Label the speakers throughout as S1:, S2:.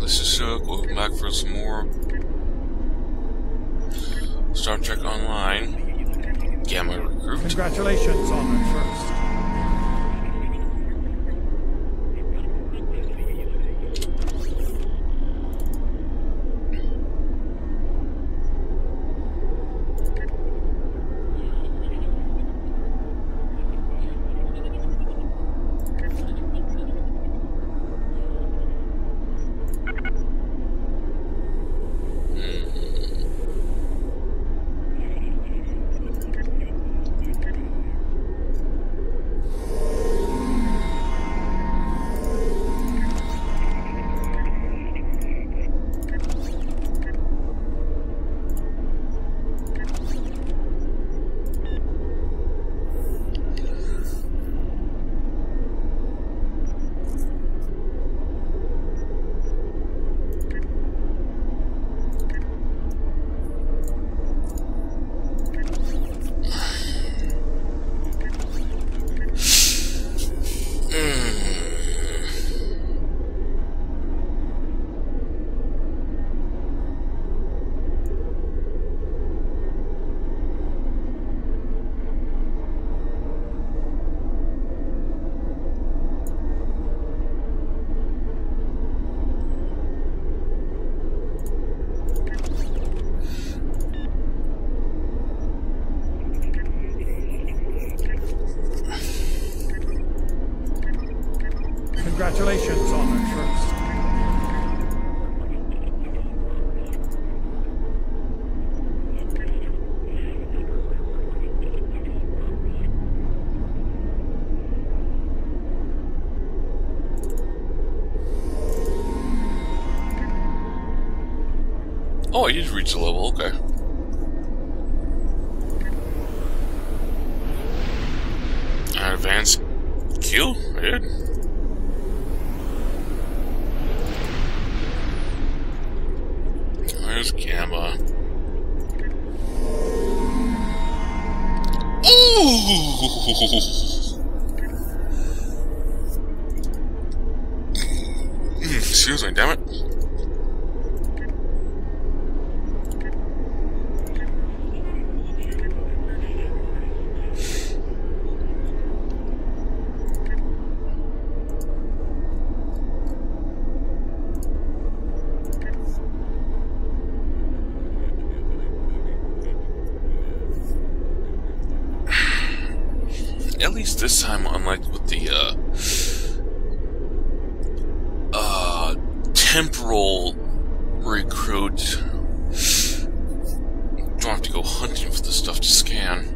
S1: This is Shook. Welcome back for some more Star Trek Online Gamma Recruit.
S2: Congratulations on it first. Congratulations on it first.
S1: Oh, I did reach the level, okay. Advanced Q? I did. There's Gamma. Ooh! Excuse me, damn it. At least this time, unlike with the temporal recruit, don't have to go hunting for the stuff to scan.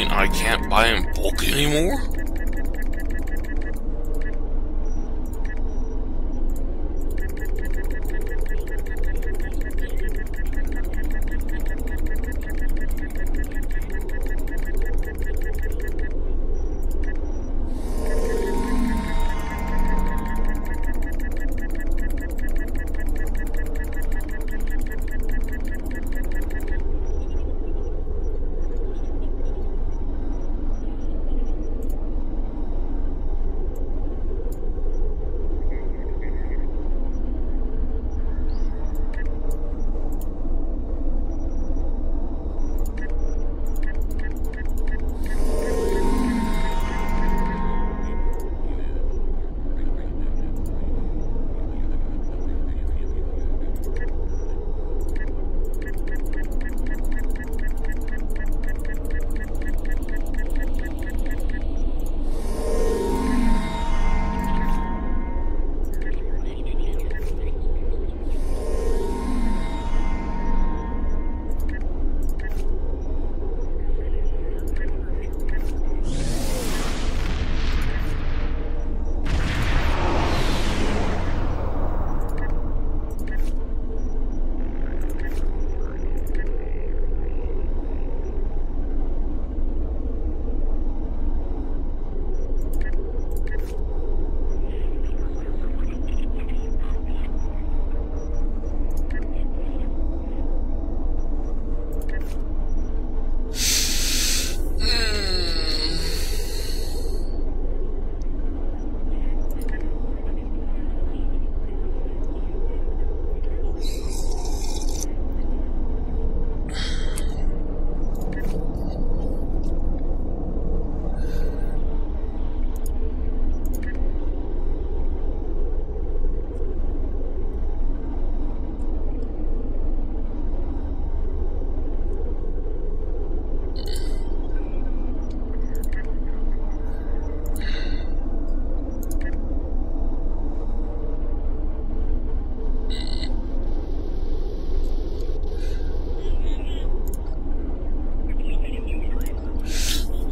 S1: I can't buy in bulk anymore?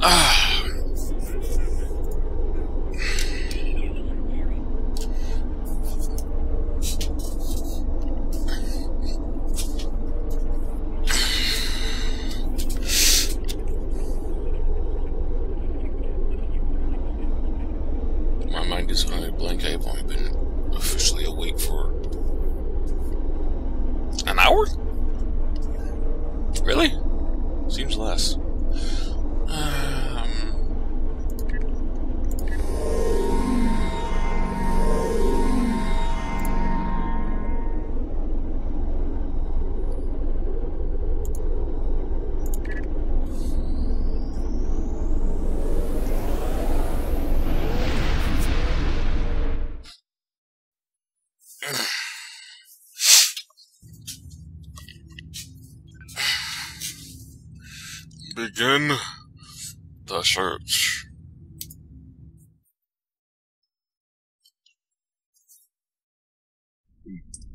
S1: My mind is on a blank. I've only been officially awake for an hour? Really? Seems less. Begin the search.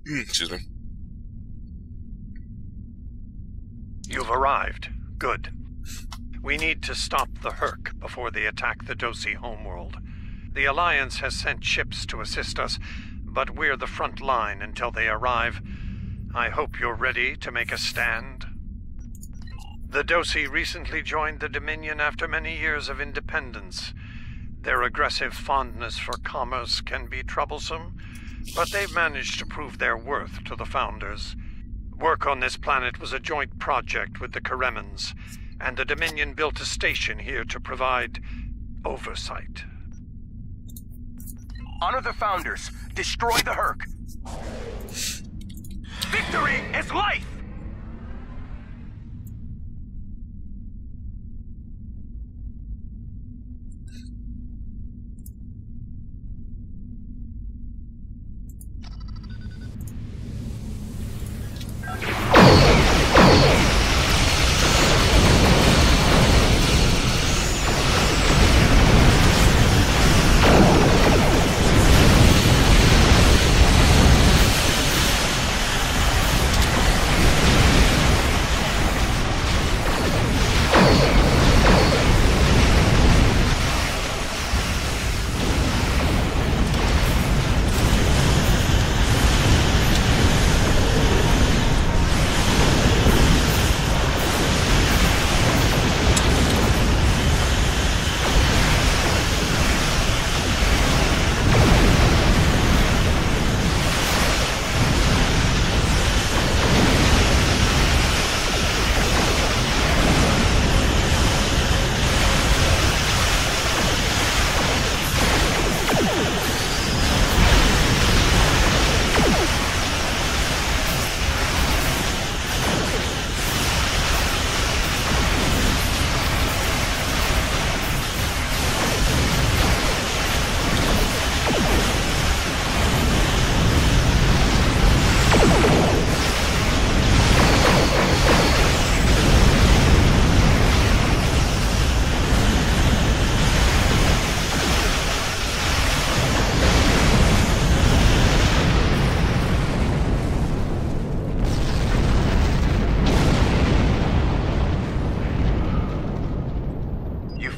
S1: Excuse me.
S2: You've arrived. Good. We need to stop the Herc before they attack the Dosi homeworld. The Alliance has sent ships to assist us, but we're the front line until they arrive. I hope you're ready to make a stand. The Dosi recently joined the Dominion after many years of independence. Their aggressive fondness for commerce can be troublesome, but they've managed to prove their worth to the Founders. Work on this planet was a joint project with the Karemans, and the Dominion built a station here to provide oversight.
S3: Honor the Founders. Destroy the Herc. Victory is life!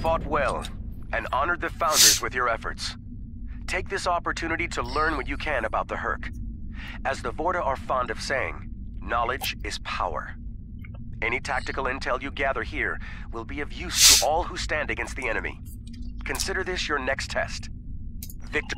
S3: Fought well, and honored the Founders with your efforts. Take this opportunity to learn what you can about the Herc. As the Vorta are fond of saying, knowledge is power. Any tactical intel you gather here will be of use to all who stand against the enemy. Consider this your next test. Victor.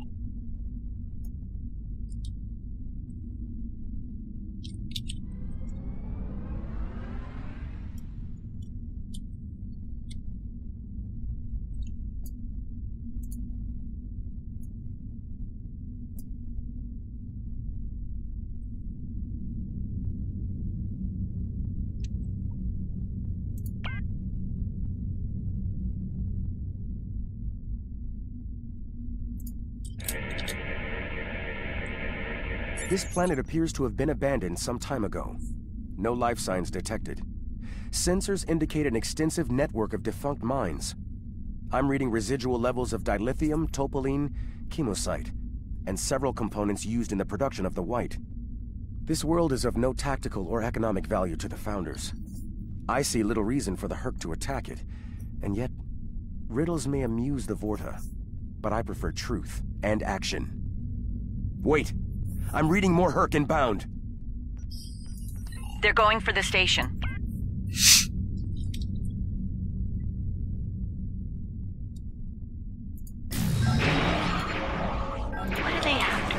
S3: This planet appears to have been abandoned some time ago. No life signs detected. Sensors indicate an extensive network of defunct mines. I'm reading residual levels of dilithium, topoline, chemosite, and several components used in the production of the white. This world is of no tactical or economic value to the Founders. I see little reason for the Herc to attack it, and yet Riddles may amuse the Vorta, but I prefer truth and action. Wait! I'm reading more Herc inbound!
S4: They're going for the station. What are they after?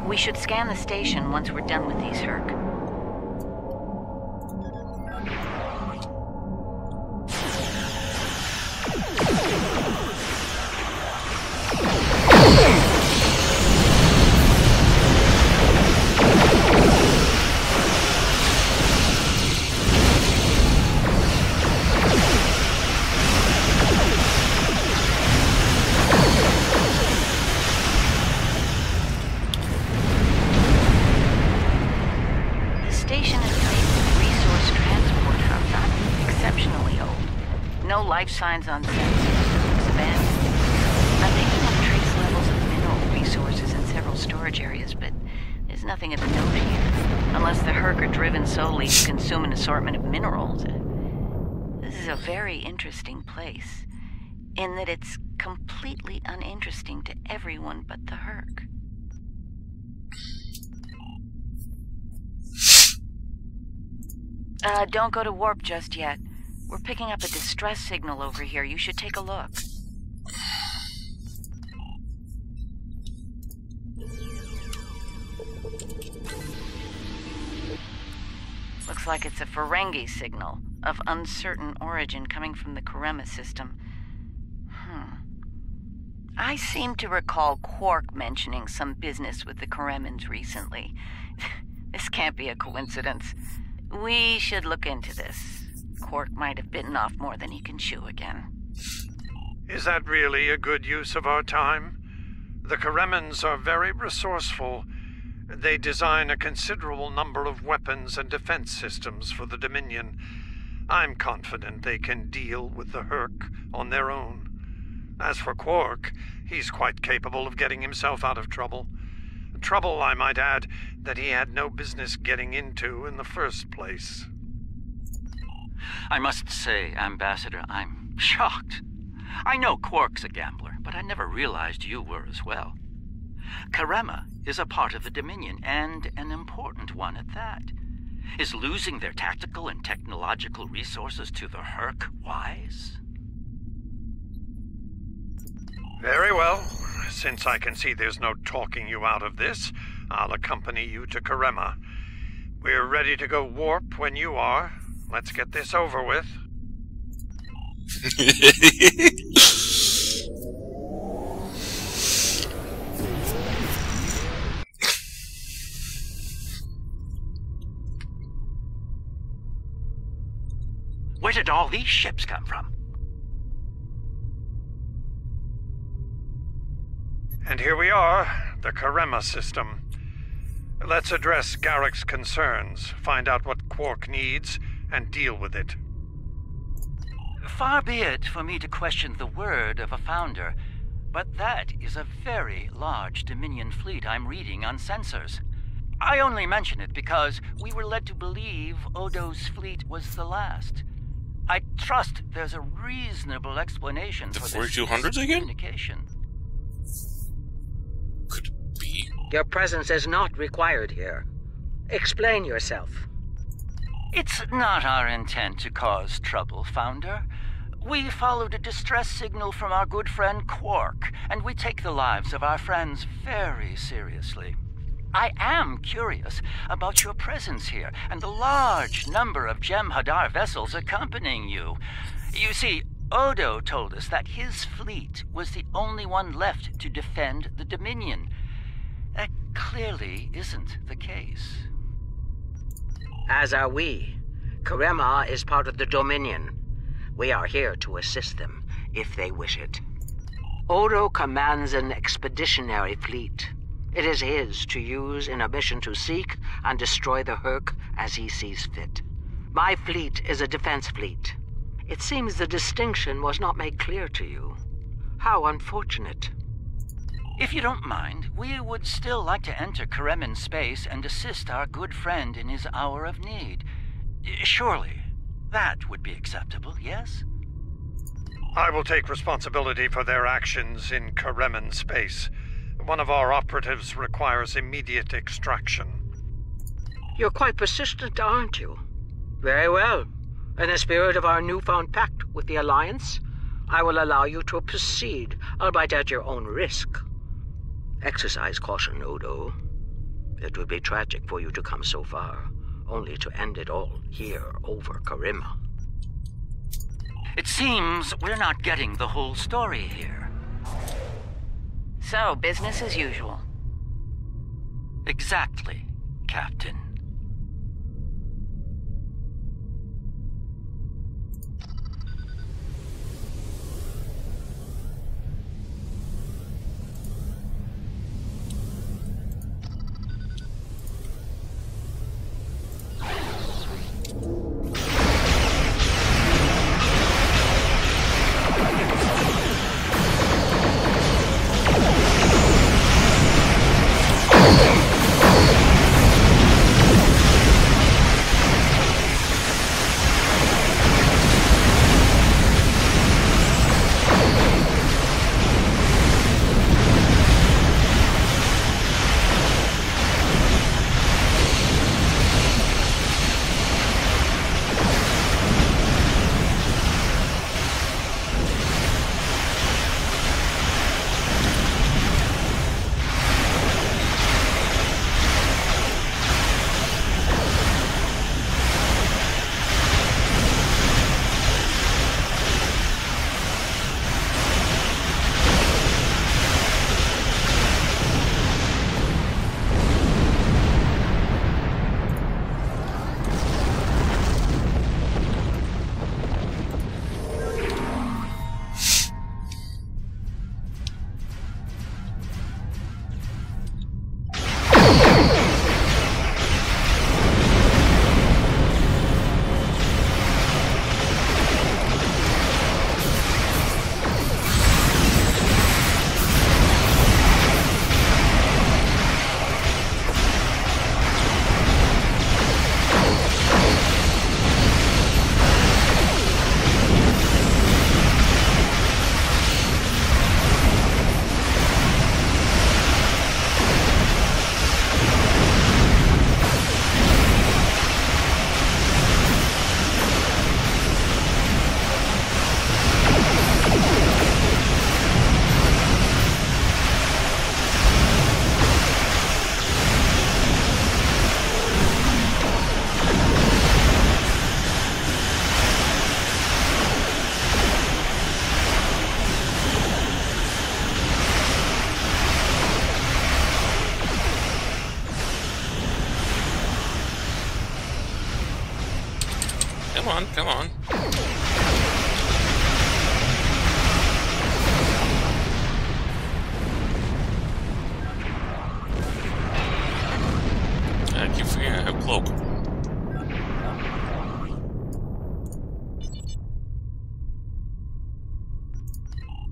S4: We should scan the station once we're done with these Herc. Life signs on sensors looks abandoned. I'm picking up trace levels of mineral resources in several storage areas, but there's nothing of note here. Unless the Herc are driven solely to consume an assortment of minerals. This is a very interesting place, in that it's completely uninteresting to everyone but the Herc. Don't go to warp just yet. We're picking up a distress signal over here. You should take a look. Looks like it's a Ferengi signal of uncertain origin coming from the Karema system. I seem to recall Quark mentioning some business with the Karemans recently. This can't be a coincidence. We should look into this. Quark might have bitten off more than he can chew again.
S2: Is that really a good use of our time? The Karemans are very resourceful. They design a considerable number of weapons and defense systems for the Dominion. I'm confident they can deal with the Herc on their own. As for Quark, he's quite capable of getting himself out of trouble. Trouble, I might add, that he had no business getting into in the first place.
S5: I must say, Ambassador, I'm shocked. I know Quark's a gambler, but I never realized you were as well. Karema is a part of the Dominion, and an important one at that. Is losing their tactical and technological resources to the Herc wise?
S2: Very well. Since I can see there's no talking you out of this, I'll accompany you to Karema. We're ready to go warp when you are. Let's get this over with.
S5: Where did all these ships come from?
S2: And here we are, the Karema system. Let's address Garrick's concerns, find out what Quark needs, and deal with it.
S5: Far be it for me to question the word of a founder, but that is a very large Dominion fleet I'm reading on sensors. I only mention it because we were led to believe Odo's fleet was the last. I trust there's a reasonable explanation for this
S1: 4200s again?
S5: communication.
S1: Could it be?
S6: Your presence is not required here. Explain yourself.
S5: It's not our intent to cause trouble, Founder. We followed a distress signal from our good friend Quark, and we take the lives of our friends very seriously. I am curious about your presence here and the large number of Jem'Hadar vessels accompanying you. You see, Odo told us that his fleet was the only one left to defend the Dominion. That clearly isn't the case.
S6: As are we. Karema is part of the Dominion. We are here to assist them, if they wish it. Odo commands an expeditionary fleet. It is his to use in a mission to seek and destroy the Herc as he sees fit. My fleet is a defense fleet. It seems the distinction was not made clear to you. How unfortunate.
S5: If you don't mind, we would still like to enter Kareman space and assist our good friend in his hour of need. Surely, That would be acceptable, yes?
S2: I will take responsibility for their actions in Karemen space. One of our operatives requires immediate extraction.
S6: You're quite persistent, aren't you? Very well. In the spirit of our newfound pact with the Alliance, I will allow you to proceed, albeit at your own risk. Exercise caution, Odo. It would be tragic for you to come so far, only to end it all here over Karima.
S5: It seems we're not getting the whole story here.
S4: So, business as usual.
S5: Exactly, Captain.
S1: Come on. I keep forgetting I have cloak.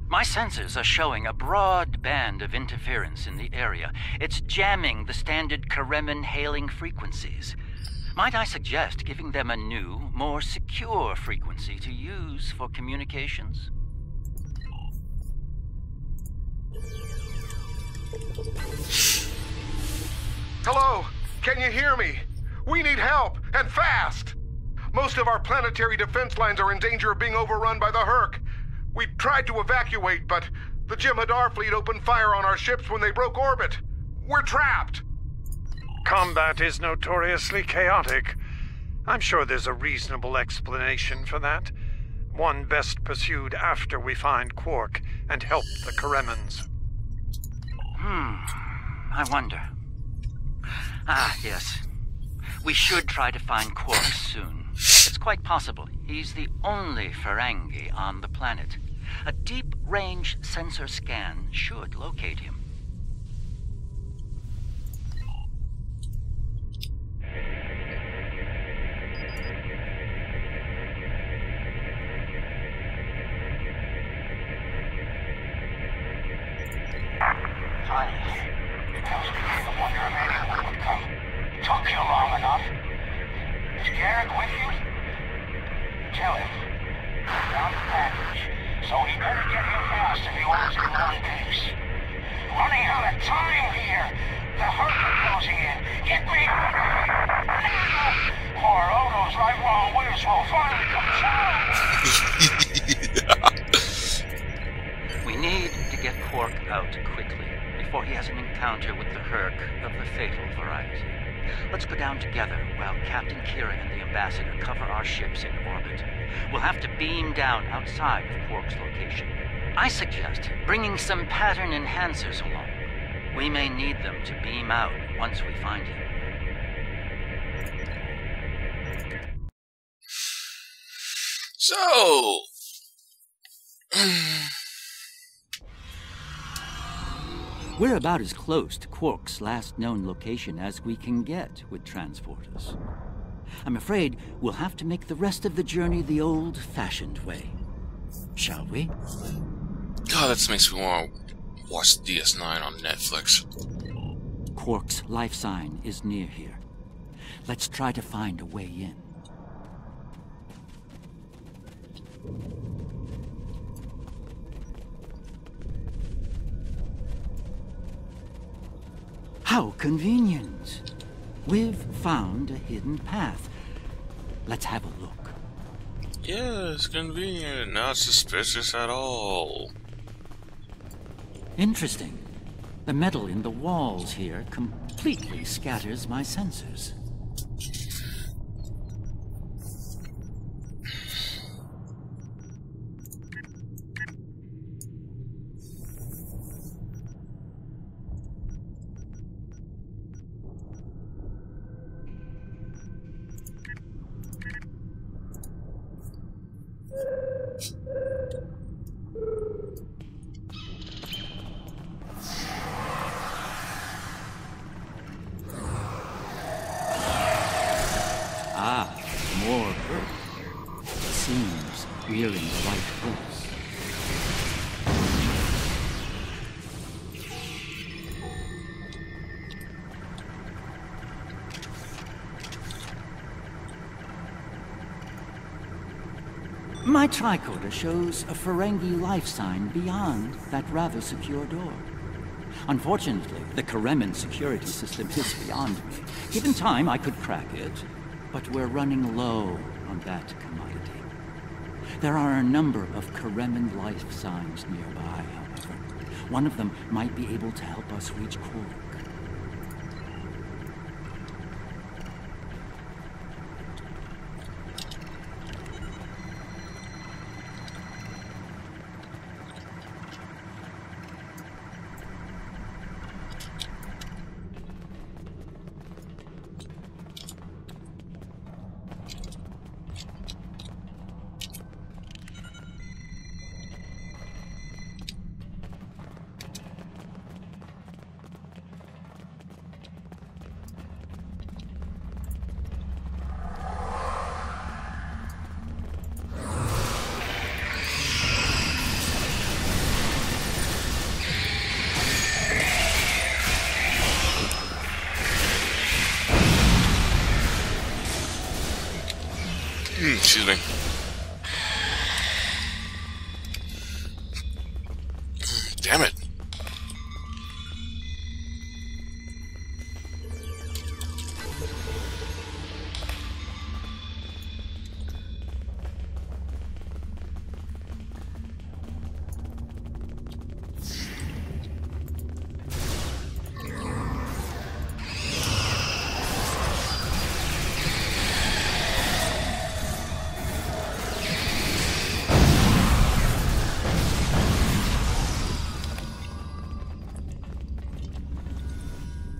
S5: My sensors are showing a broad band of interference in the area. It's jamming the standard Karemen hailing frequencies. Might I suggest giving them a new, more secure frequency to use for communications?
S7: Hello? Can you hear me? We need help, and fast! Most of our planetary defense lines are in danger of being overrun by the Hurk. We tried to evacuate, but the Jem'Hadar fleet opened fire on our ships when they broke orbit. We're trapped!
S2: Combat is notoriously chaotic. I'm sure there's a reasonable explanation for that. One best pursued after we find Quark and help the Karemans.
S5: I wonder. Ah, yes. We should try to find Quark soon. It's quite possible he's the only Ferengi on the planet. A deep-range sensor scan should locate him.
S8: Took you long enough. Is Garrick with you? Hit me! Poor Odo's lifelong wish will finally come true!
S5: We need to get Quark out quickly, before he has an encounter with the Herc of the fatal variety. Let's go down together while Captain Kira and the Ambassador cover our ships in orbit. We'll have to beam down outside of Quark's location. I suggest bringing some pattern enhancers along. We may need them to beam out once we find him.
S1: So...
S5: We're about as close to Quark's last known location as we can get with transporters. I'm afraid we'll have to make the rest of the journey the old-fashioned way. Shall we?
S1: God, that makes me want to watch DS9 on Netflix.
S5: Quark's life sign is near here. Let's try to find a way in. How convenient. We've found a hidden path. Let's have a look.
S1: Yeah, it's convenient. Not suspicious at all.
S5: Interesting. The metal in the walls here completely scatters my sensors. More Earth. It seems we're in the right place. My tricorder shows a Ferengi life sign beyond that rather secure door. Unfortunately, the Karemin security system is beyond me. Given time, I could crack it, but we're running low on that commodity. There are a number of Karemin life signs nearby, however. One of them might be able to help us reach Quark.
S1: Excuse me. Damn it.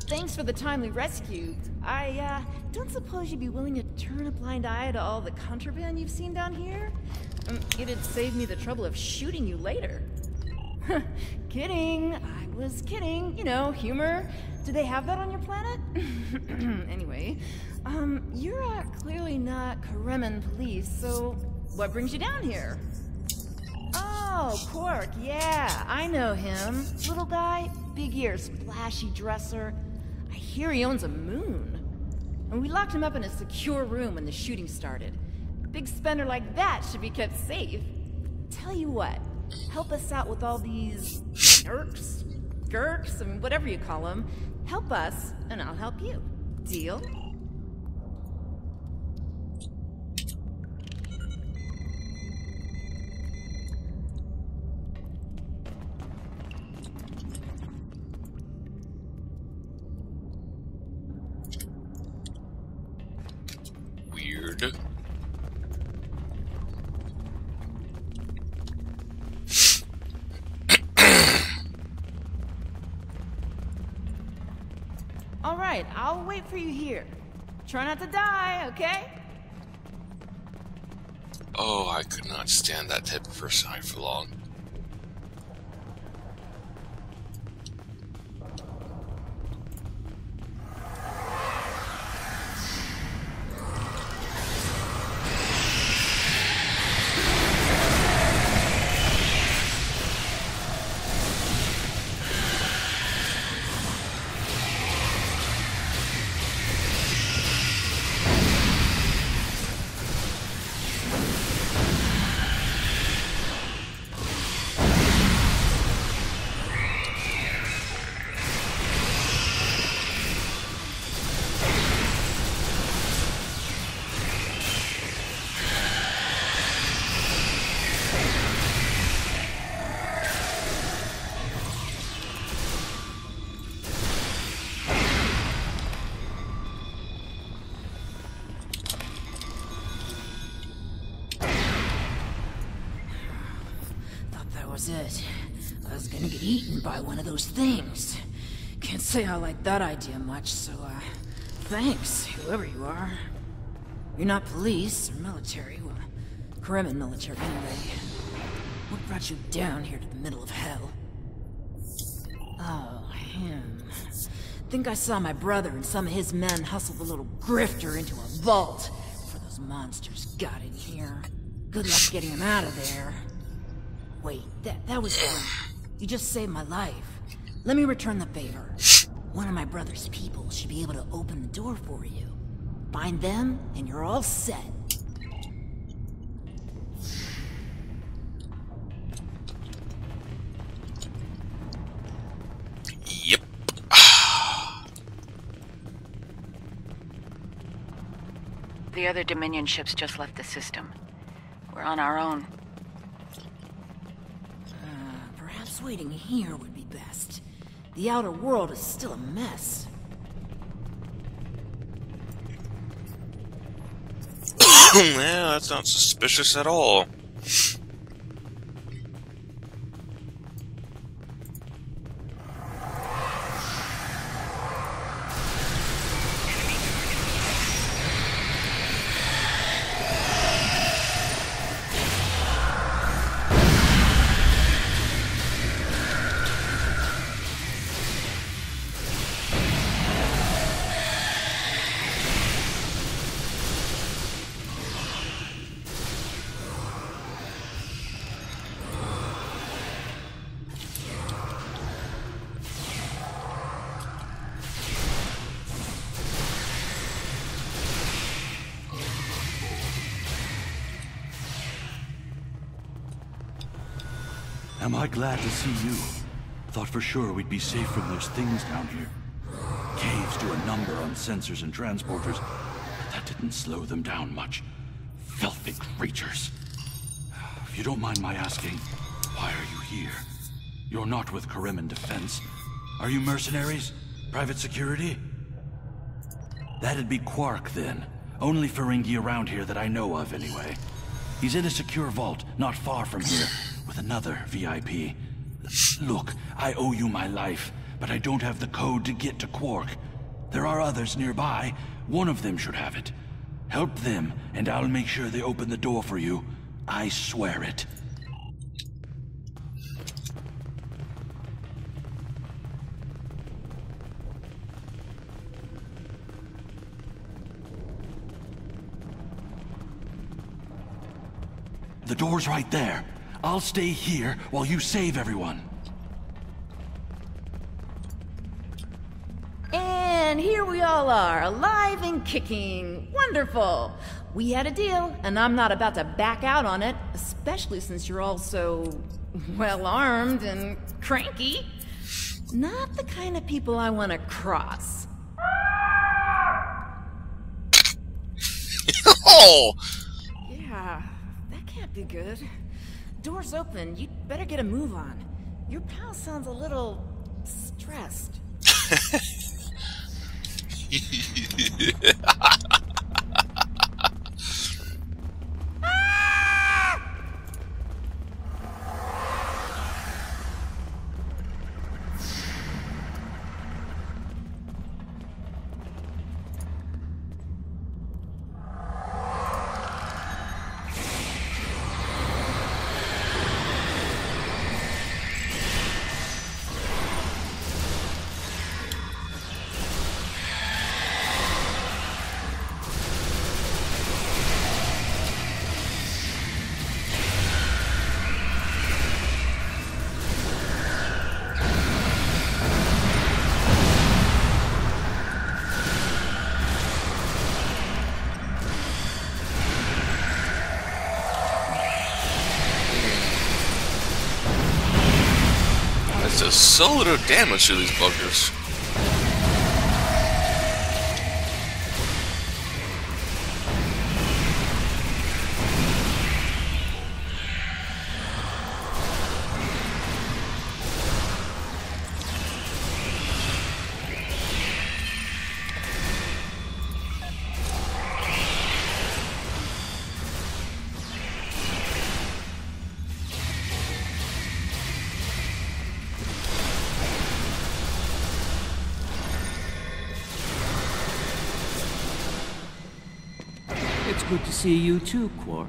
S9: Thanks for the timely rescue. I don't suppose you'd be willing to turn a blind eye to all the contraband you've seen down here? It'd save me the trouble of shooting you later. Kidding. I was kidding. You know, humor. Do they have that on your planet? Anyway, you're clearly not Karemin police, so what brings you down here? Oh, Quark, yeah, I know him. Little guy, big ears, splashy dresser. I hear he owns a moon. And we locked him up in a secure room when the shooting started. A big spender like that should be kept safe. Tell you what, help us out with all these nerks. skurks, and whatever you call them. Help us, and I'll help you. Deal?
S1: Weird.
S9: All right, I'll wait for you here. Try not to die, okay?
S1: Oh, I could not stand that type of personality for long.
S9: Was it. I was gonna get eaten by one of those things. Can't say I like that idea much, so, thanks, whoever you are. You're not police or military, well, Kremen military anyway. What brought you down here to the middle of hell? Oh, him. Think I saw my brother and some of his men hustle the little grifter into a vault before those monsters got in here. Good luck getting him out of there. Wait, that was fun. You just saved my life. Let me return the favor. One of my brother's people should be able to open the door for you. Find them, and you're all set.
S1: Yep.
S4: The other Dominion ships just left the system. We're on our own.
S9: Perhaps waiting here would be best. The outer world is still a mess.
S1: Yeah, that's not suspicious at all.
S10: Am I glad to see you? Thought for sure we'd be safe from those things down here. Caves do a number on sensors and transporters, but that didn't slow them down much. Filthy creatures. If you don't mind my asking, why are you here? You're not with Kremen Defense. Are you mercenaries? Private security? That'd be Quark, then. Only Ferengi around here that I know of, anyway. He's in a secure vault, not far from here, with another VIP. Look, I owe you my life, but I don't have the code to get to Quark. There are others nearby. One of them should have it. Help them, and I'll make sure they open the door for you. I swear it. The door's right there. I'll stay here while you save everyone.
S9: And here we all are, alive and kicking. Wonderful. We had a deal, and I'm not about to back out on it, especially since you're all so well armed and cranky. Not the kind of people I want to cross.
S1: Oh!
S9: Yeah, that can't be good. Door's open. You'd better get a move on. Your pal sounds a little stressed.
S1: Does so little damage to these buggers.
S5: It's good to see you too, Quark.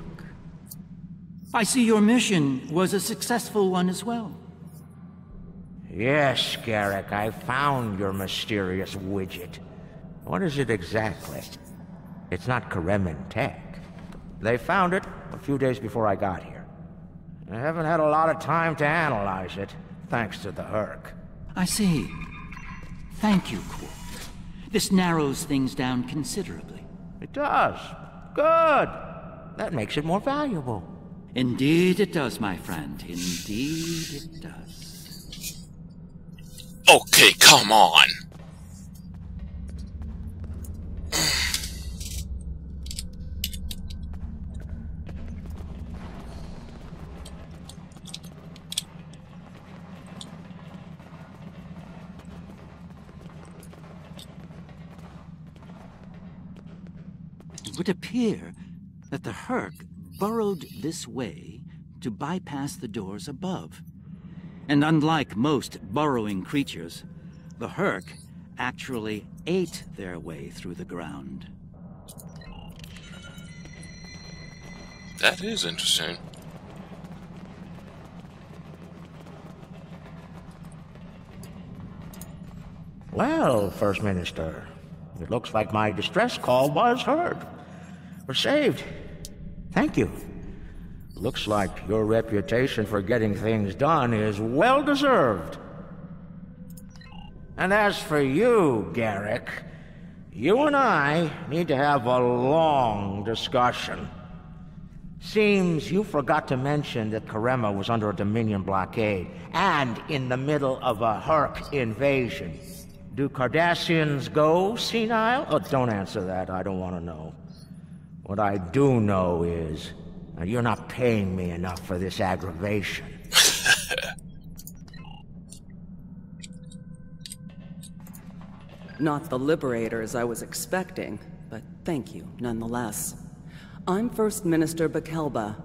S5: I see your mission was a successful one as well.
S6: Yes, Garrick, I found your mysterious widget. What is it exactly? It's not Karemin tech. They found it a few days before I got here. I haven't had a lot of time to analyze it, thanks to the Herc.
S5: I see. Thank you, Quark. This narrows things down considerably.
S6: It does. Good. That makes it more valuable.
S5: Indeed it does, my friend. Indeed it does.
S1: Okay, come on.
S5: It would appear that the Herc burrowed this way to bypass the doors above. And unlike most burrowing creatures, the Herc actually ate their way through the ground.
S1: That is interesting.
S6: Well, First Minister, it looks like my distress call was heard. We're saved. Thank you. Looks like your reputation for getting things done is well deserved. And as for you, Garrick, you and I need to have a long discussion. Seems you forgot to mention that Karema was under a Dominion blockade and in the middle of a Herc invasion. Do Cardassians go senile? Oh, don't answer that. I don't want to know. What I do know is you're not paying me enough for this aggravation.
S11: Not the liberators I was expecting, but thank you nonetheless. I'm First Minister Bekelba.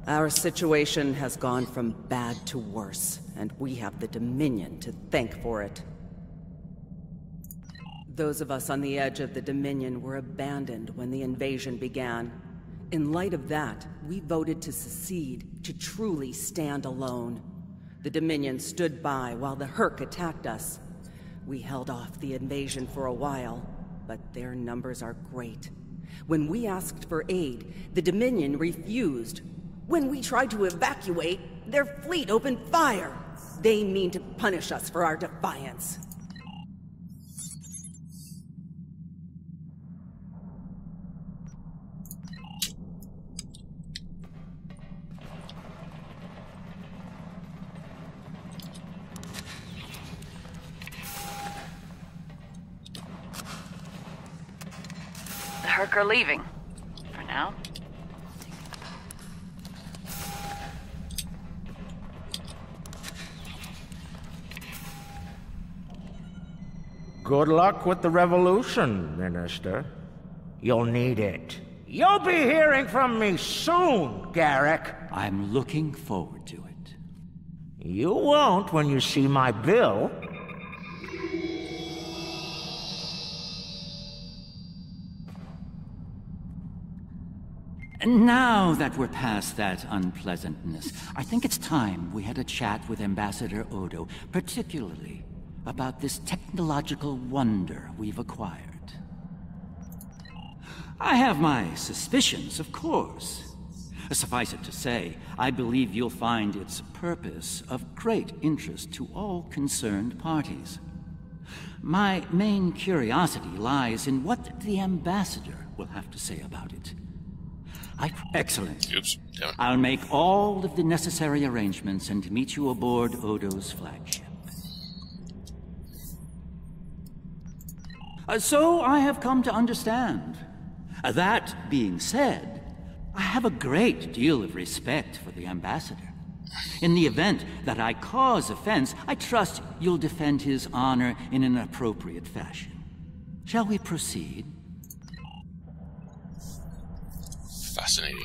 S11: Our situation has gone from bad to worse, and we have the Dominion to thank for it. Those of us on the edge of the Dominion were abandoned when the invasion began. In light of that, we voted to secede, to truly stand alone. The Dominion stood by while the Herc attacked us. We held off the invasion for a while, but their numbers are great. When we asked for aid, the Dominion refused. When we tried to evacuate, their fleet opened fire. They mean to punish us for our defiance.
S4: The Herc are leaving. For now.
S12: Good luck with the revolution, Minister. You'll need it. You'll be hearing from me soon, Garrick.
S10: I'm looking forward to it.
S12: You won't when you see my bill.
S10: Now that we're past that unpleasantness, I think it's time we had a chat with Ambassador Odo, particularly about this technological wonder we've acquired. I have my suspicions, of course. Suffice it to say, I believe you'll find its purpose of great interest to all concerned parties. My main curiosity lies in what the Ambassador will have to say about it. Excellent.
S1: Oops. Damn it.
S10: I'll make all of the necessary arrangements and meet you aboard Odo's flagship. So I have come to understand. That being said, I have a great deal of respect for the Ambassador. In the event that I cause offense, I trust you'll defend his honor in an appropriate fashion. Shall we proceed?
S1: Fascinating.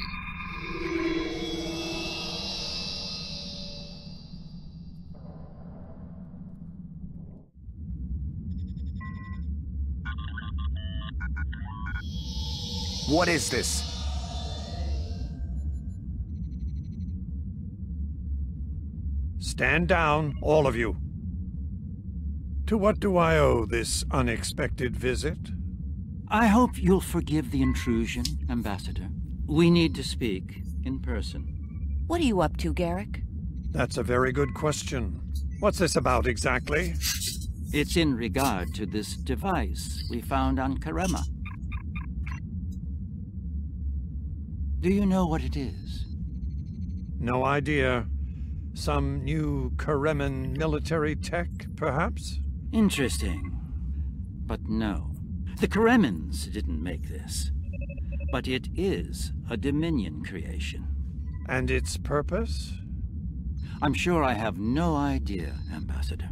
S7: What is this?
S2: Stand down, all of you. To what do I owe this unexpected visit?
S10: I hope you'll forgive the intrusion, Ambassador. We need to speak in person.
S4: What are you up to, Garrick?
S2: That's a very good question. What's this about exactly?
S10: It's in regard to this device we found on Karema. Do you know what it is?
S2: No idea. Some new Kareman military tech, perhaps?
S10: Interesting. But no. The Karemans didn't make this. But it is a Dominion creation.
S2: And its purpose?
S10: I'm sure I have no idea, Ambassador.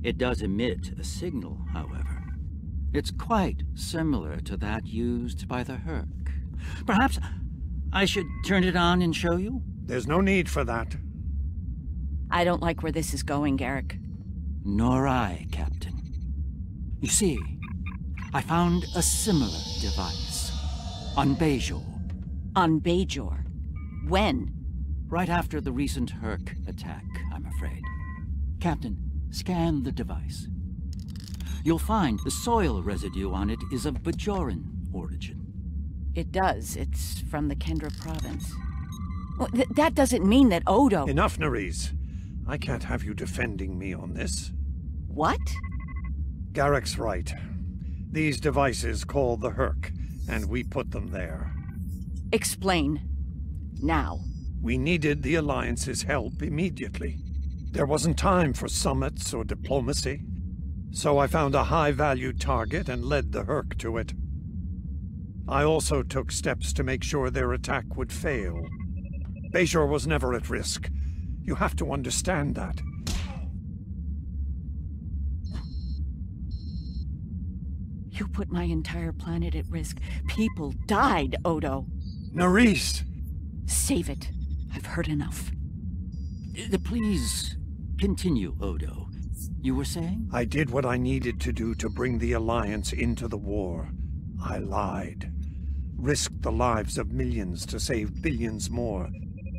S10: It does emit a signal, however. It's quite similar to that used by the Herc. Perhaps I should turn it on and show you?
S2: There's no need for that.
S4: I don't like where this is going, Garrick.
S10: Nor I, Captain. You see, I found a similar device on Bajor.
S4: On Bajor? When?
S10: Right after the recent Herc attack, I'm afraid. Captain, scan the device. You'll find the soil residue on it is of Bajoran origin.
S4: It does. It's from the Kendra province. Well, that doesn't mean that Odo...
S2: Enough, Nerys. I can't have you defending me on this.
S4: What?
S2: Garrick's right. These devices call the Herc, and we put them there.
S4: Explain. Now.
S2: We needed the Alliance's help immediately. There wasn't time for summits or diplomacy. So I found a high-value target and led the Herc to it. I also took steps to make sure their attack would fail. Bajor was never at risk. You have to understand that.
S4: You put my entire planet at risk. People died, Odo.
S2: Nerys!
S4: Save it. I've heard enough.
S10: Please continue, Odo. You were saying?
S2: I did what I needed to do to bring the Alliance into the war. I lied. Risked the lives of millions to save billions more.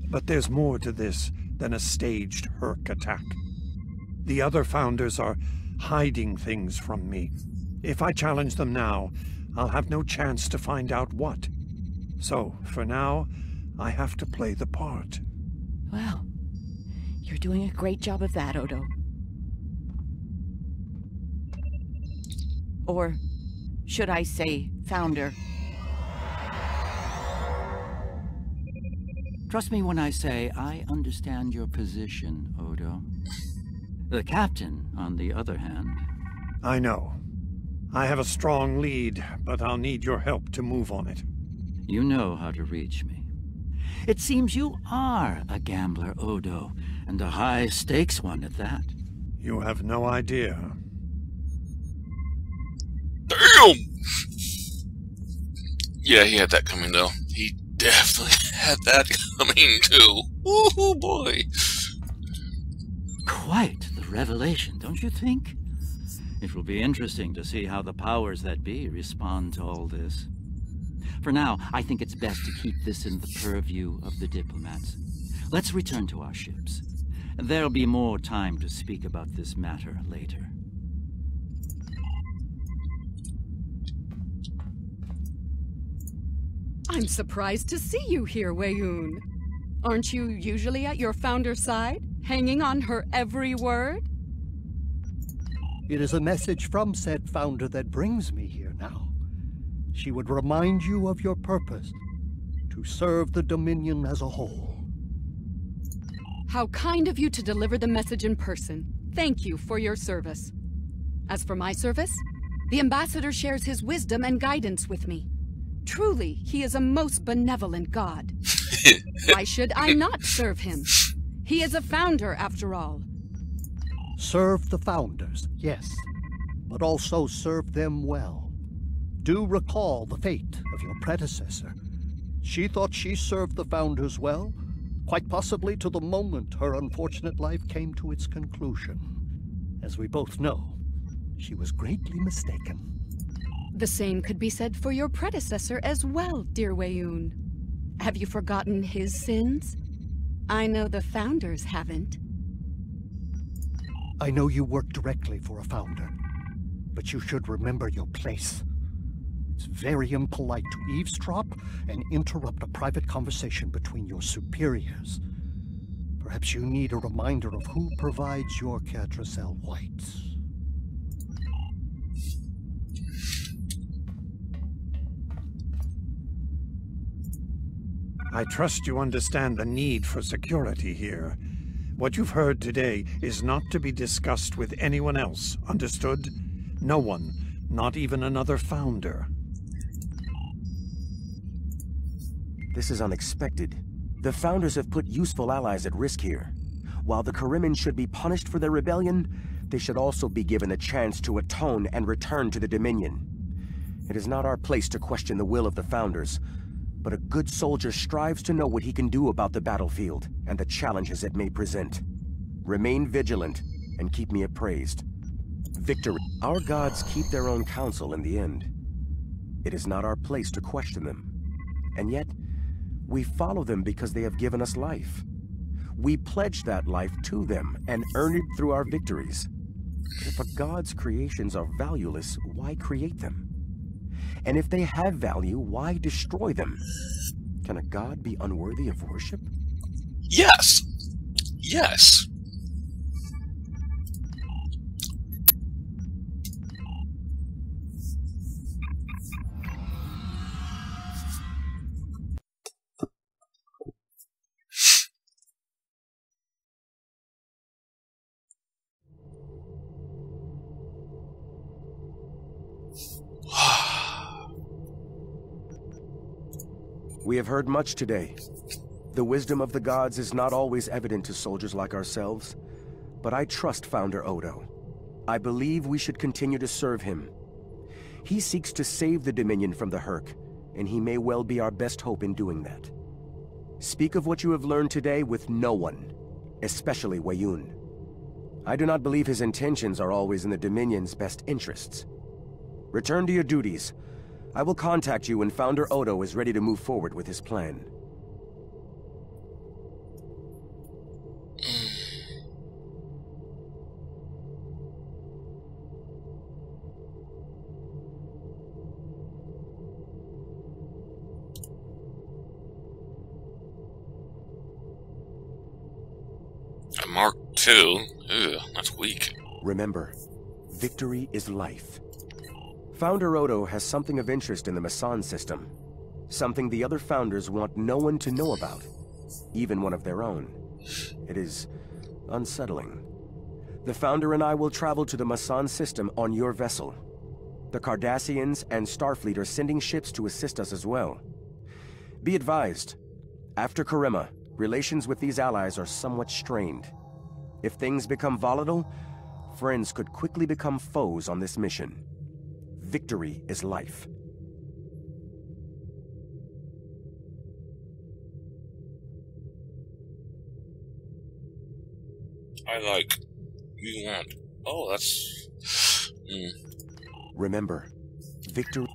S2: But there's more to this than a staged Herc attack. The other Founders are hiding things from me. If I challenge them now, I'll have no chance to find out what. So, for now, I have to play the part.
S4: Well, you're doing a great job of that, Odo. Or should I say, Founder?
S10: Trust me when I say I understand your position, Odo. The Captain, on the other hand...
S2: I know. I have a strong lead, but I'll need your help to move on it.
S5: You know how to reach me. It seems you are a gambler, Odo, and a high-stakes one at that.
S2: You have no idea.
S1: Damn! Yeah, he had that coming, though. He definitely had that coming, too. Woohoo, boy!
S5: Quite the revelation, don't you think? It will be interesting to see how the powers that be respond to all this. For now, I think it's best to keep this in the purview of the diplomats. Let's return to our ships. There'll be more time to speak about this matter later.
S13: I'm surprised to see you here, Weyoun. Aren't you usually at your founder's side, hanging on her every word?
S14: It is a message from said founder that brings me here now. She would remind you of your purpose, to serve the Dominion as a whole.
S13: How kind of you to deliver the message in person. Thank you for your service. As for my service, the Ambassador shares his wisdom and guidance with me. Truly, he is a most benevolent god. Why should I not serve him? He is a founder, after all.
S14: Serve the founders, yes, but also serve them well. Do recall the fate of your predecessor. She thought she served the founders well, quite possibly to the moment her unfortunate life came to its conclusion. As we both know, she was greatly mistaken.
S13: The same could be said for your predecessor as well, dear Weyoun. Have you forgotten his sins? I know the founders haven't.
S14: I know you work directly for a founder, but you should remember your place. It's very impolite to eavesdrop and interrupt a private conversation between your superiors. Perhaps you need a reminder of who provides your Ketracel whites.
S2: I trust you understand the need for security here. What you've heard today is not to be discussed with anyone else, understood? No one, not even another founder.
S3: This is unexpected. The founders have put useful allies at risk here. While the Karimin should be punished for their rebellion, they should also be given a chance to atone and return to the Dominion. It is not our place to question the will of the founders, but a good soldier strives to know what he can do about the battlefield and the challenges it may present. Remain vigilant and keep me appraised. Victory. Our gods keep their own counsel in the end. It is not our place to question them. And yet, we follow them because they have given us life. We pledge that life to them and earn it through our victories. If a god's creations are valueless, why create them? And if they have value, why destroy them? Can a god be unworthy of worship?
S1: Yes! Yes!
S3: We have heard much today. The wisdom of the gods is not always evident to soldiers like ourselves, but I trust Founder Odo. I believe we should continue to serve him. He seeks to save the Dominion from the Hurk, and he may well be our best hope in doing that. Speak of what you have learned today with no one, especially Weyoun. I do not believe his intentions are always in the Dominion's best interests. Return to your duties. I will contact you when Founder Odo is ready to move forward with his plan.
S1: Mark II? Ew, that's weak.
S3: Remember, victory is life. Founder Odo has something of interest in the Masan system. Something the other founders want no one to know about, even one of their own. It is unsettling. The founder and I will travel to the Masan system on your vessel. The Cardassians and Starfleet are sending ships to assist us as well. Be advised, after Karema, relations with these allies are somewhat strained. If things become volatile, friends could quickly become foes on this mission. Victory is life.
S1: I like. You want. Oh, that's.
S3: Remember, victory.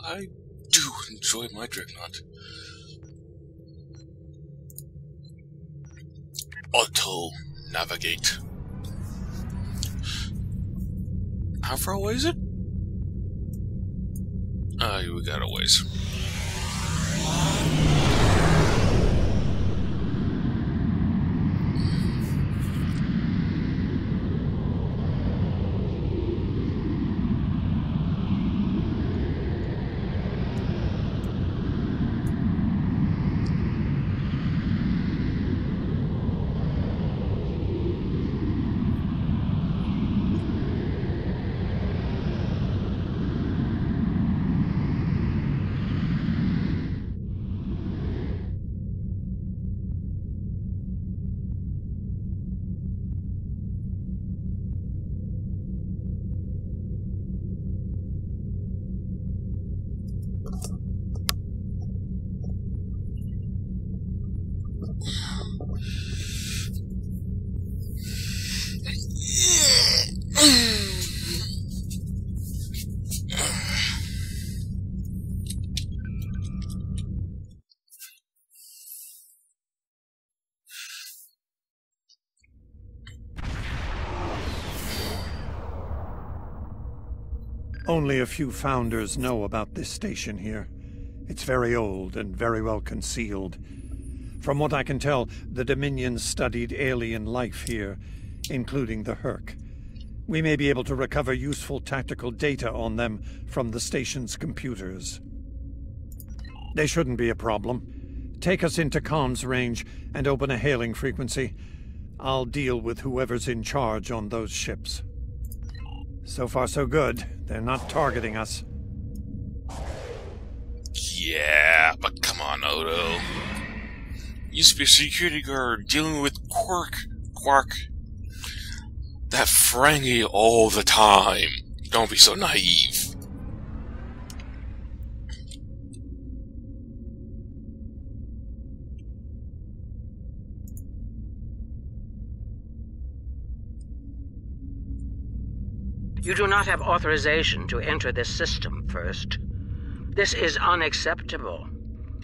S1: I do enjoy my Dreadnought. Auto navigate. How far away is it? We got a ways.
S2: Only a few Founders know about this station here. It's very old and very well concealed. From what I can tell, the Dominion studied alien life here, including the Herc. We may be able to recover useful tactical data on them from the station's computers. They shouldn't be a problem. Take us into comms range and open a hailing frequency. I'll deal with whoever's in charge on those ships. So far so good. They're not targeting us.
S1: Yeah, but come on, Odo. Used to be a security guard dealing with Quark. That Ferengi all the time. Don't be so naive.
S6: You do not have authorization to enter this system, First. This is unacceptable.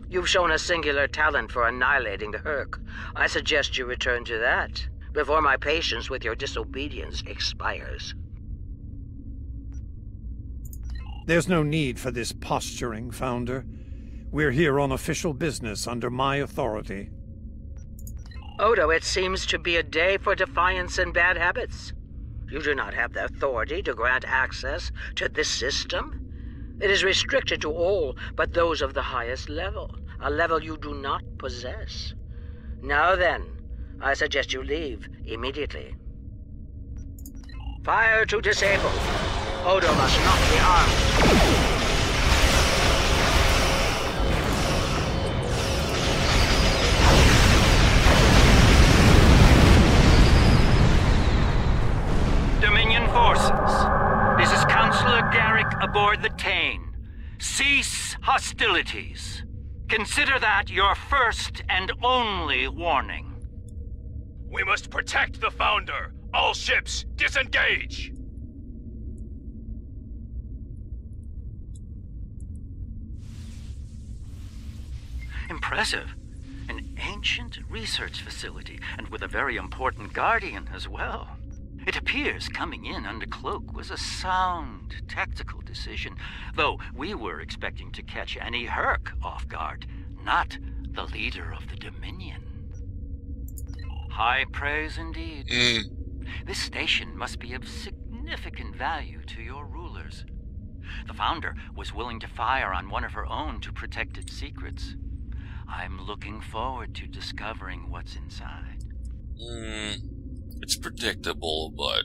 S6: You've shown a singular talent for annihilating the Herc. I suggest you return to that before my patience with your disobedience expires.
S2: There's no need for this posturing, Founder. We're here on official business under my authority.
S6: Odo, it seems to be a day for defiance and bad habits. You do not have the authority to grant access to this system. It is restricted to all but those of the highest level, a level you do not possess. Now then, I suggest you leave immediately. Fire to disable. Odo must not be armed.
S5: Dominion forces. This is Counselor Arcane. Cease hostilities. Consider that your first and only warning.
S8: We must protect the Founder. All ships, disengage!
S5: Impressive. An ancient research facility, and with a very important guardian as well. It appears coming in under cloak was a sound tactical decision, though we were expecting to catch any Herc off guard, not the leader of the Dominion. High praise indeed. This station must be of significant value to your rulers. The Founder was willing to fire on one of her own to protect its secrets. I'm looking forward to discovering what's inside.
S1: It's predictable, but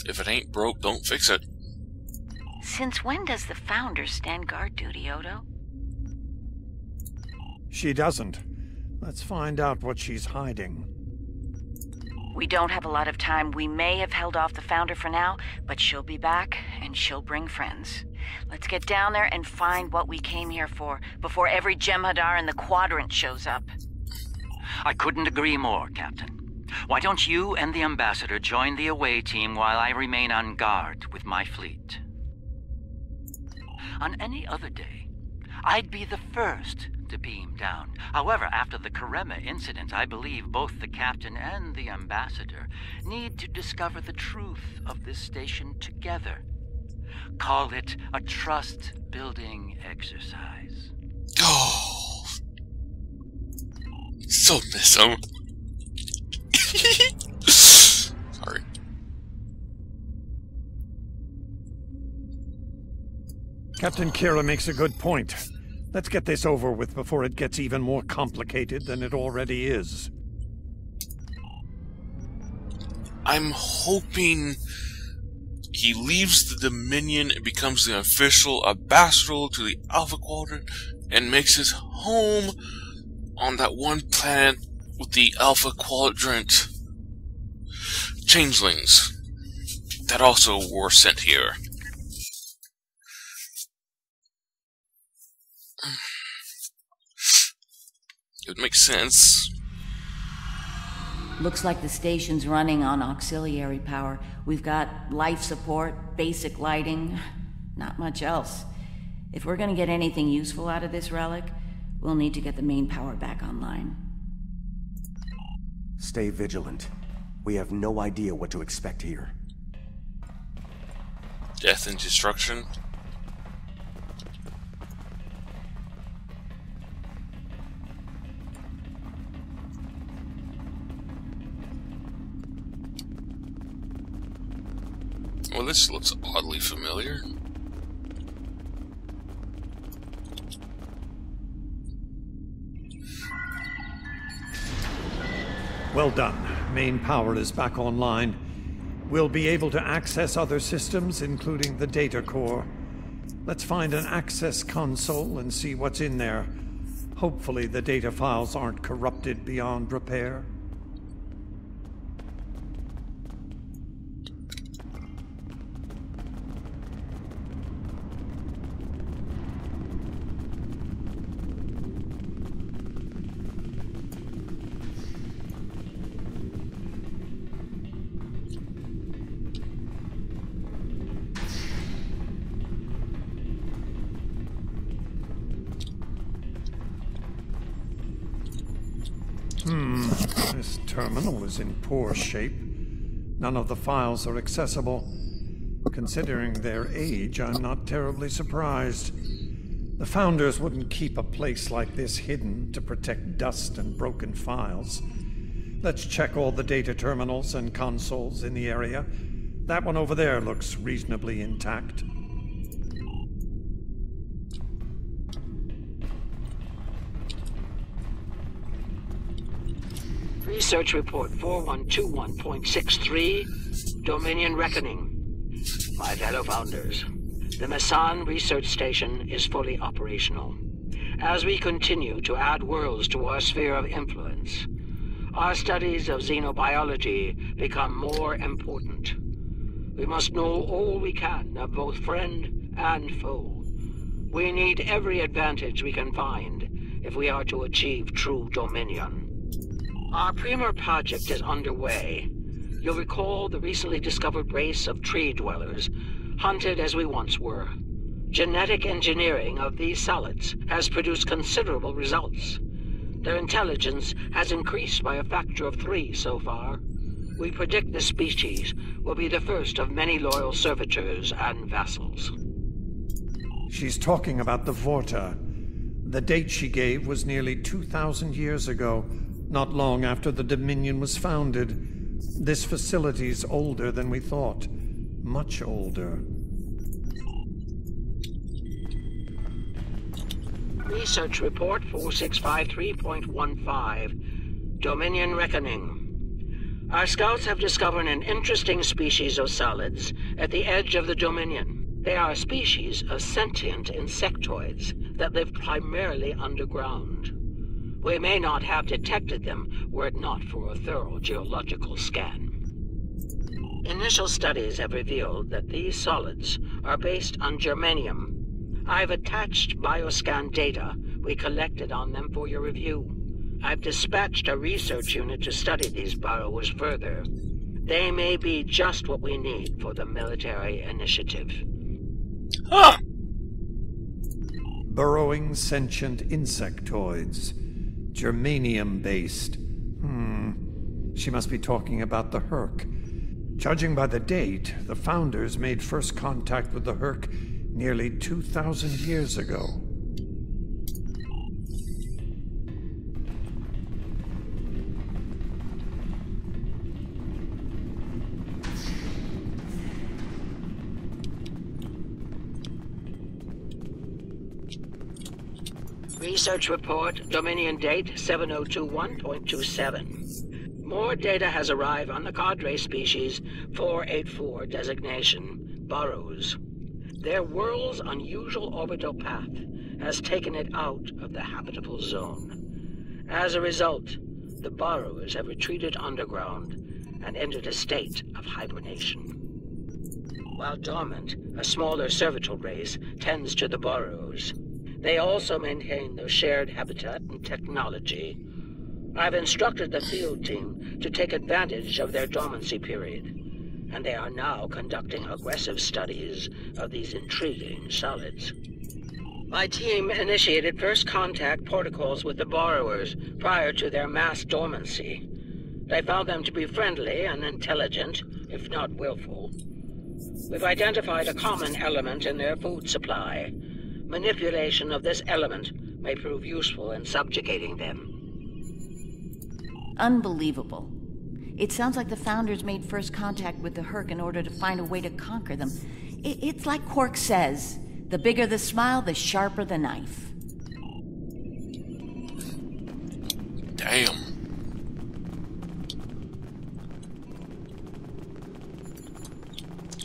S1: if it ain't broke, don't fix it.
S4: Since when does the Founder stand guard duty, Odo?
S2: She doesn't. Let's find out what she's hiding.
S4: We don't have a lot of time. We may have held off the Founder for now, but she'll be back, and she'll bring friends. Let's get down there and find what we came here for, before every Jem'Hadar in the Quadrant shows up.
S5: I couldn't agree more, Captain. Why don't you and the Ambassador join the away team while I remain on guard with my fleet? On any other day, I'd be the first to beam down. However, after the Karema incident, I believe both the Captain and the Ambassador need to discover the truth of this station together. Call it a trust-building exercise.
S1: Oh, so miss him. Sorry.
S2: Captain Kira makes a good point. Let's get this over with before it gets even more complicated than it already is.
S1: I'm hoping he leaves the Dominion and becomes the official ambassador to the Alpha Quadrant and makes his home on that one planet with the Alpha Quadrant changelings that also were sent here. It would make sense.
S4: Looks like the station's running on auxiliary power. We've got life support, basic lighting, not much else. If we're gonna get anything useful out of this relic, we'll need to get the main power back online.
S3: Stay vigilant. We have no idea what to expect here.
S1: Death and destruction. Well, this looks oddly familiar.
S2: Well done. Main power is back online. We'll be able to access other systems, including the data core. Let's find an access console and see what's in there. Hopefully the data files aren't corrupted beyond repair. This terminal is in poor shape. None of the files are accessible. Considering their age, I'm not terribly surprised. The Founders wouldn't keep a place like this hidden to protect dust and broken files. Let's check all the data terminals and consoles in the area. That one over there looks reasonably intact.
S6: Research Report 4121.63, Dominion Reckoning. My fellow Founders, the Mesan Research Station is fully operational. As we continue to add worlds to our sphere of influence, our studies of xenobiology become more important. We must know all we can of both friend and foe. We need every advantage we can find if we are to achieve true dominion. Our Premier project is underway. You'll recall the recently discovered race of tree dwellers, hunted as we once were. Genetic engineering of these solids has produced considerable results. Their intelligence has increased by a factor of 3 so far. We predict this species will be the first of many loyal servitors and vassals.
S2: She's talking about the Vorta. The date she gave was nearly 2,000 years ago, not long after the Dominion was founded. This facility's older than we thought. Much older.
S6: Research Report 4653.15. Dominion Reckoning. Our scouts have discovered an interesting species of solids at the edge of the Dominion. They are a species of sentient insectoids that live primarily underground. We may not have detected them were it not for a thorough geological scan. Initial studies have revealed that these solids are based on germanium. I've attached bioscan data we collected on them for your review. I've dispatched a research unit to study these burrows further. They may be just what we need for the military initiative.
S1: Huh!
S2: Burrowing sentient insectoids. Germanium-based. She must be talking about the Herc. Judging by the date, the Founders made first contact with the Herc nearly 2,000 years ago.
S6: Research Report, Dominion Date 7021.27. More data has arrived on the Cadre species 484 designation, burrows. Their world's unusual orbital path has taken it out of the habitable zone. As a result, the burrows have retreated underground and entered a state of hibernation. While dormant, a smaller servitor race tends to the burrows. They also maintain their shared habitat and technology. I've instructed the field team to take advantage of their dormancy period, and they are now conducting aggressive studies of these intriguing solids. My team initiated first contact protocols with the borrowers prior to their mass dormancy. They found them to be friendly and intelligent, if not willful. We've identified a common element in their food supply. Manipulation of this element may prove useful in subjugating them.
S4: Unbelievable. It sounds like the Founders made first contact with the Herc in order to find a way to conquer them. It's like Quark says, the bigger the smile, the sharper the knife.
S1: Damn.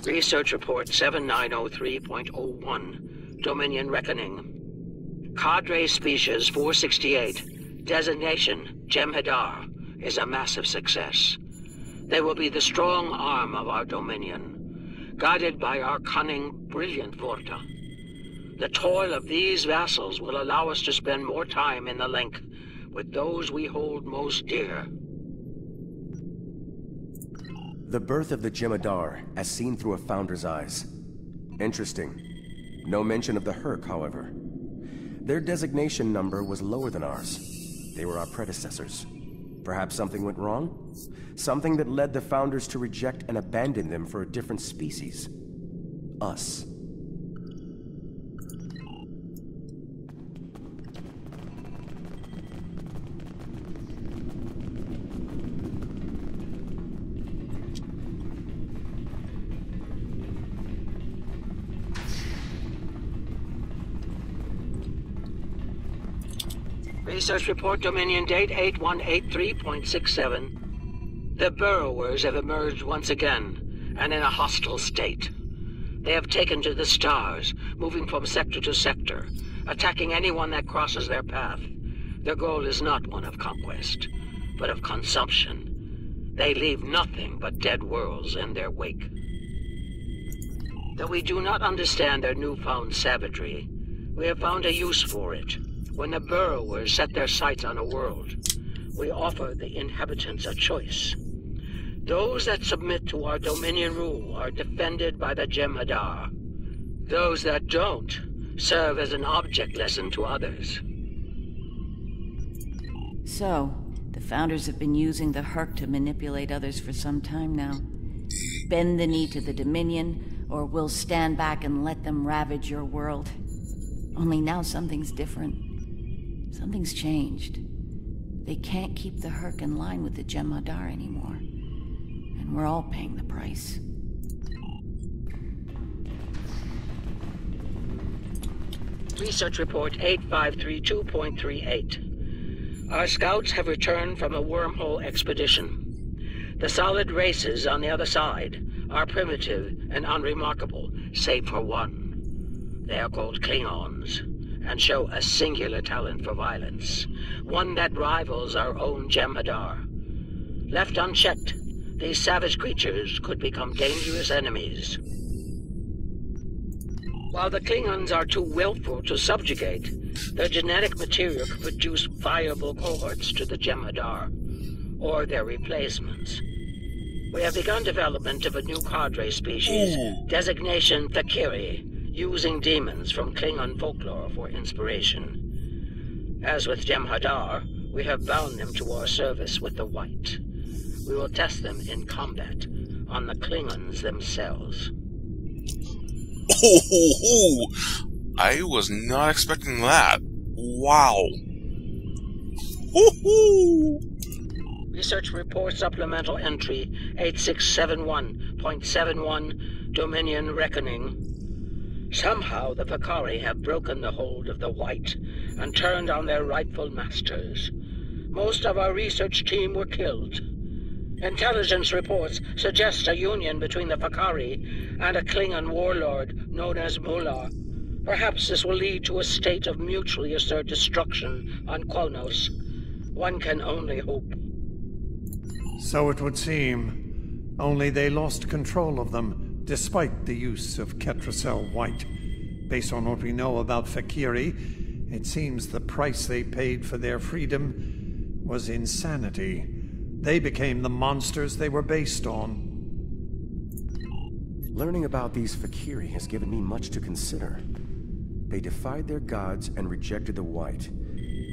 S6: Research Report 7903.01. Dominion Reckoning. Cadre Species 468, designation Jem'Hadar, is a massive success. They will be the strong arm of our Dominion, guided by our cunning, brilliant Vorta. The toil of these vassals will allow us to spend more time in the link with those we hold most dear.
S3: The birth of the Jem'Hadar, as seen through a Founder's eyes. Interesting. No mention of the Herc, however. Their designation number was lower than ours. They were our predecessors. Perhaps something went wrong? Something that led the Founders to reject and abandon them for a different species. Us.
S6: Research Report Dominion Date 8183.67. The Burrowers have emerged once again, and in a hostile state. They have taken to the stars, moving from sector to sector, attacking anyone that crosses their path. Their goal is not one of conquest, but of consumption. They leave nothing but dead worlds in their wake. Though we do not understand their newfound savagery, we have found a use for it. When the burrowers set their sights on a world, we offer the inhabitants a choice. Those that submit to our Dominion rule are defended by the Jem'Hadar. Those that don't serve as an object lesson to others.
S4: So, the Founders have been using the Herc to manipulate others for some time now. Bend the knee to the Dominion, or we'll stand back and let them ravage your world. Only now something's different. Something's changed. They can't keep the Herc in line with the Jem'Hadar anymore. And we're all paying the price.
S6: Research Report 8532.38. Our scouts have returned from a wormhole expedition. The solid races on the other side are primitive and unremarkable, save for one. They are called Klingons, and show a singular talent for violence, one that rivals our own Jem'Hadar. Left unchecked, these savage creatures could become dangerous enemies. While the Klingons are too willful to subjugate, their genetic material could produce viable cohorts to the Jem'Hadar, or their replacements. We have begun development of a new cadre species, designation Thakiri, using demons from Klingon folklore for inspiration. As with Jem'Hadar, we have bound them to our service with the White. We will test them in combat on the Klingons themselves.
S1: Oh, I was not expecting that. Wow.
S6: Research Report Supplemental Entry 8671.71 Dominion Reckoning. Somehow the Fakari have broken the hold of the White and turned on their rightful masters. Most of our research team were killed. Intelligence reports suggest a union between the Fakari and a Klingon warlord known as Mullah. Perhaps this will lead to a state of mutually assured destruction on Kronos. One can only hope.
S2: So it would seem. Only they lost control of them, despite the use of Ketracel White. Based on what we know about Fakiri, it seems the price they paid for their freedom was insanity. They became the monsters they were based on.
S3: Learning about these Fakiri has given me much to consider. They defied their gods and rejected the White.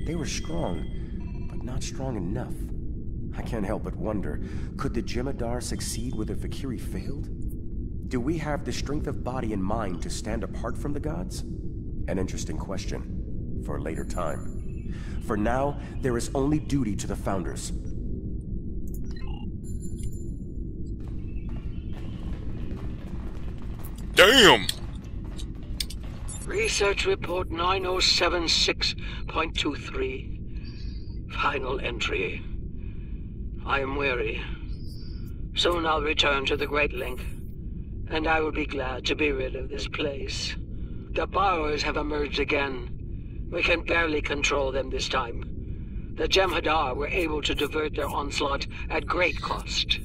S3: They were strong, but not strong enough. I can't help but wonder, could the Jem'Hadar succeed where the Fakiri failed? Do we have the strength of body and mind to stand apart from the gods? An interesting question for a later time. For now, there is only duty to the Founders.
S1: Damn!
S6: Research Report 9076.23. Final entry. I am weary. Soon I'll return to the Great Link, and I will be glad to be rid of this place. The borrowers have emerged again. We can barely control them this time. The Jem'Hadar were able to divert their onslaught at great cost.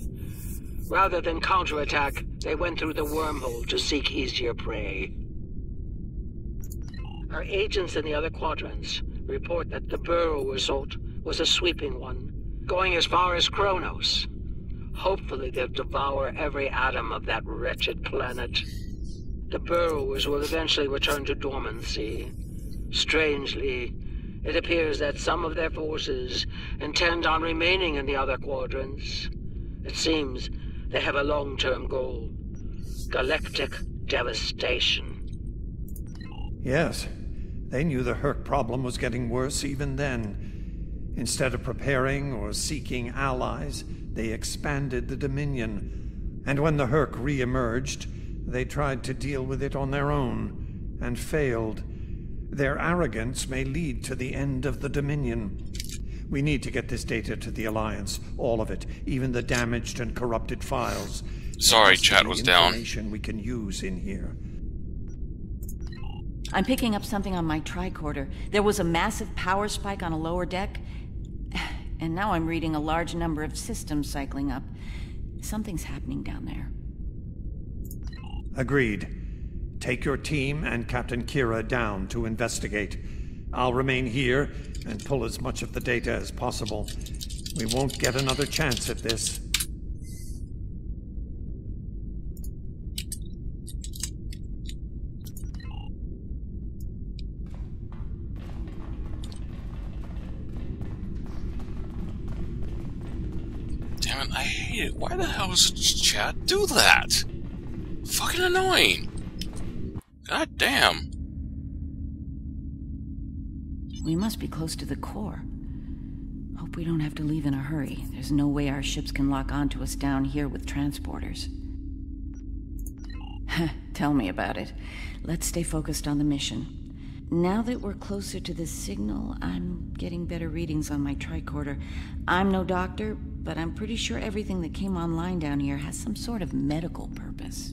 S6: Rather than counterattack, they went through the wormhole to seek easier prey. Our agents in the other quadrants report that the burrow assault was a sweeping one, going as far as Kronos. Hopefully they'll devour every atom of that wretched planet. The burrowers will eventually return to dormancy. Strangely, it appears that some of their forces intend on remaining in the other quadrants. It seems they have a long-term goal. Galactic devastation.
S2: Yes, they knew the Herc problem was getting worse even then. Instead of preparing or seeking allies, they expanded the Dominion. And when the Herc re-emerged, they tried to deal with it on their own, and failed. Their arrogance may lead to the end of the Dominion. We need to get this data to the Alliance, all of it, even the damaged and corrupted files.
S1: Sorry, chat was down.
S2: Information we can use in here.
S4: I'm picking up something on my tricorder. There was a massive power spike on a lower deck, and now I'm reading a large number of systems cycling up. Something's happening down there.
S2: Agreed. Take your team and Captain Kira down to investigate. I'll remain here and pull as much of the data as possible. We won't get another chance at this.
S1: Damn it, I hate it. Why the hell does chat do that? Fucking annoying. God damn.
S4: We must be close to the core. Hope we don't have to leave in a hurry. There's no way our ships can lock onto us down here with transporters. Tell me about it. Let's stay focused on the mission. Now that we're closer to the signal, I'm getting better readings on my tricorder. I'm no doctor, but I'm pretty sure everything that came online down here has some sort of medical purpose.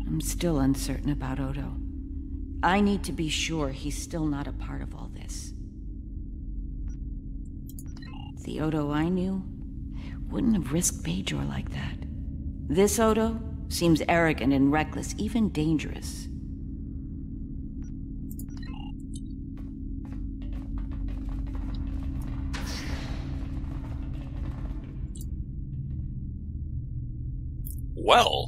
S4: I'm still uncertain about Odo. I need to be sure he's still not a part of all this. The Odo I knew wouldn't have risked Bajor like that. This Odo seems arrogant and reckless, even dangerous.
S1: Well.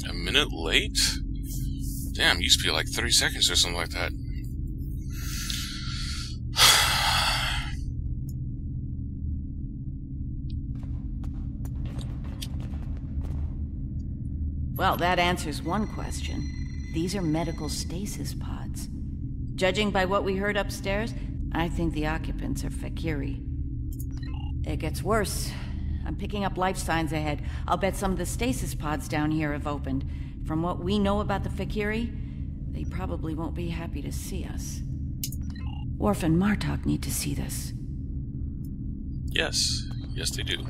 S1: A minute late? Damn, it used to be like 30 seconds or something like that.
S4: Well, that answers one question. These are medical stasis pods. Judging by what we heard upstairs, I think the occupants are Fakiri. It gets worse. I'm picking up life signs ahead. I'll bet some of the stasis pods down here have opened. From what we know about the Fakiri, they probably won't be happy to see us. Worf and Martok need to see this.
S1: Yes. Yes, they do.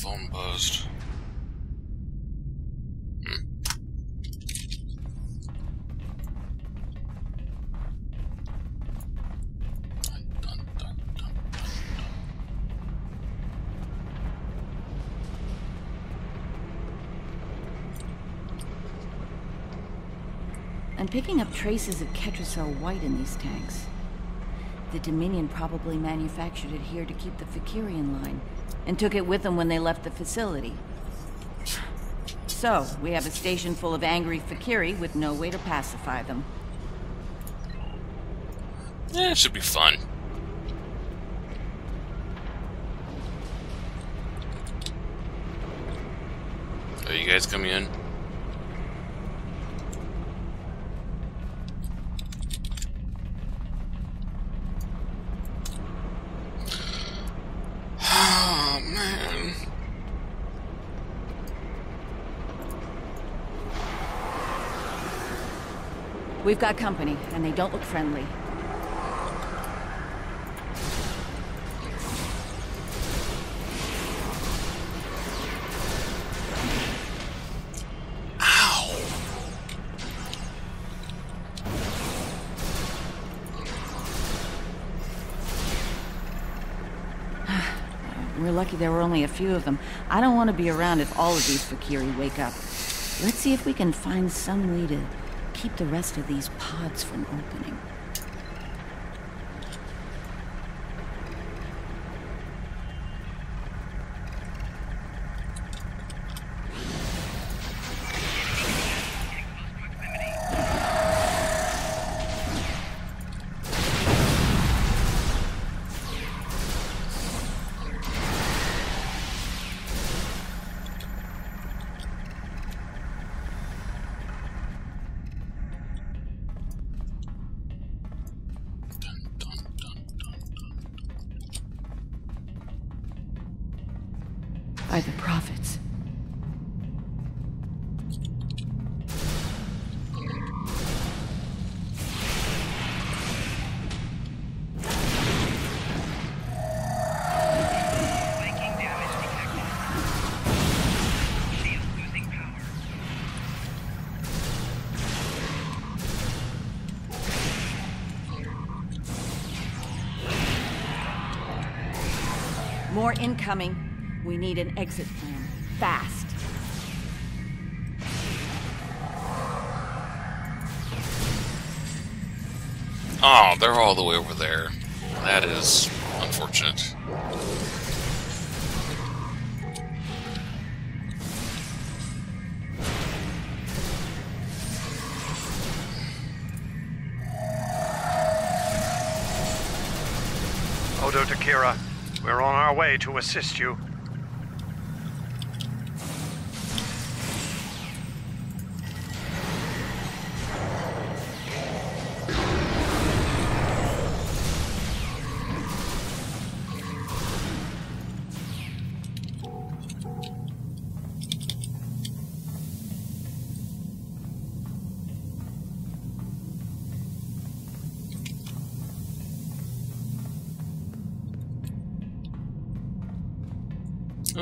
S1: Phone buzzed.
S4: I'm picking up traces of Ketracel White in these tanks. The Dominion probably manufactured it here to keep the Fakiri in line, and took it with them when they left the facility. So, we have a station full of angry Fakiri with no way to pacify them.
S1: Yeah, it should be fun. Are you guys coming in? Oh, man.
S4: We've got company, and they don't look friendly. We're lucky there were only a few of them. I don't want to be around if all of these Fakiri wake up. Let's see if we can find some way to keep the rest of these pods from opening.
S15: More incoming. We need an exit plan. Fast.
S1: Oh, they're all the way over there. That is unfortunate.
S2: Odo to Kira, we're on our way to assist you.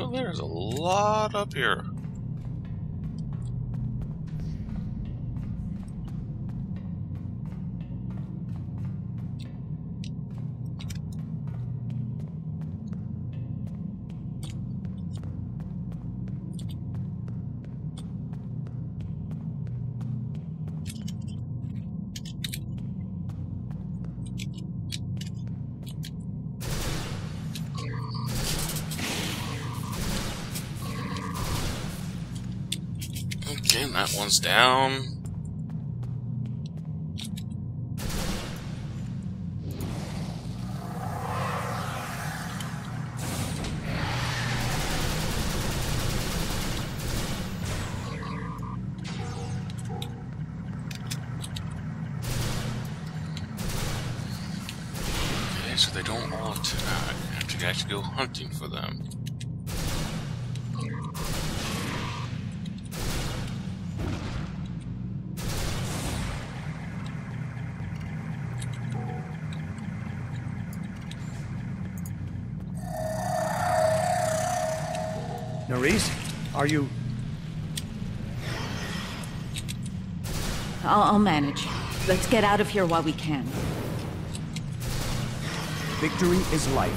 S1: Oh, there's a lot up here. Okay, that one's down. Okay, so they don't all attack. I have to actually go hunting for them.
S2: Nerys, are you...
S15: I'll manage. Let's get out of here while we can.
S16: Victory is life.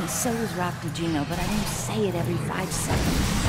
S4: So is Raktajino, but I don't say it every 5 seconds.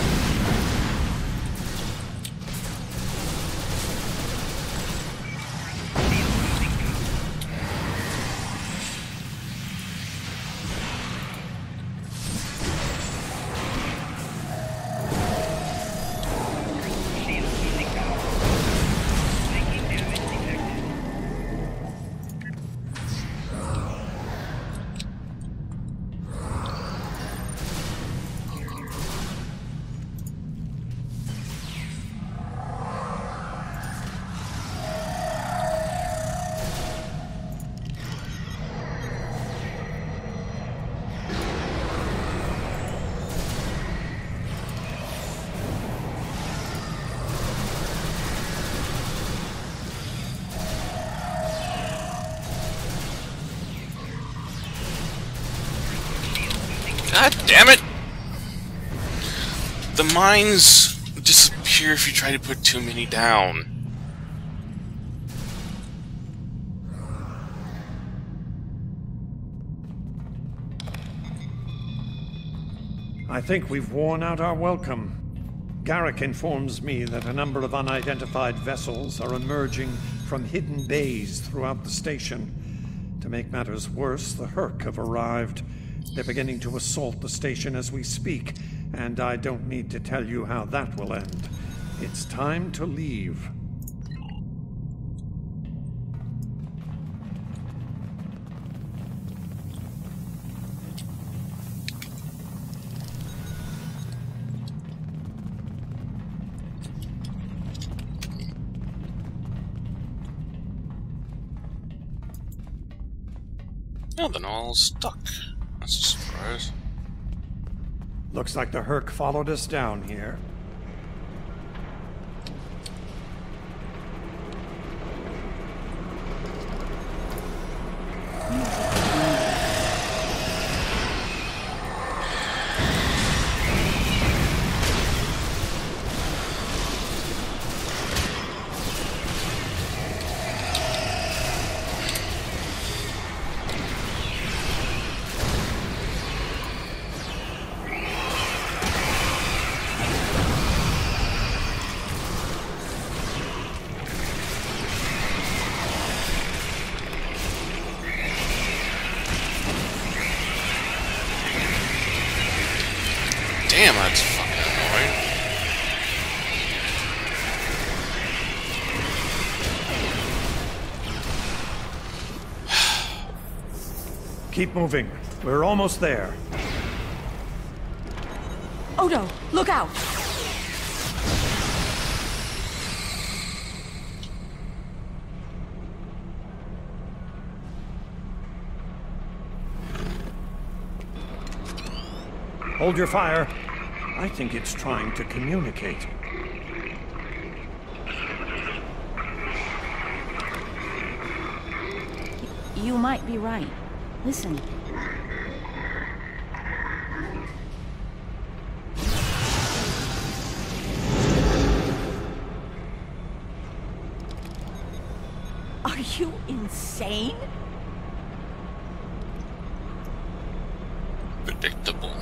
S1: God damn it! The mines disappear if you try to put too many down.
S2: I think we've worn out our welcome. Garrick informs me that a number of unidentified vessels are emerging from hidden bays throughout the station. To make matters worse, the Hurk have arrived. They're beginning to assault the station as we speak, and I don't need to tell you how that will end. It's time to leave.
S1: Oh, they're all stuck. That's a surprise.
S2: Looks like the Hurk followed us down here.
S1: Damn, that's fucking annoying.
S2: Keep moving. We're almost there.
S15: Odo, look out!
S2: Hold your fire. I think it's trying to communicate.
S15: You might be right. Listen. Are you insane?
S1: Predictable.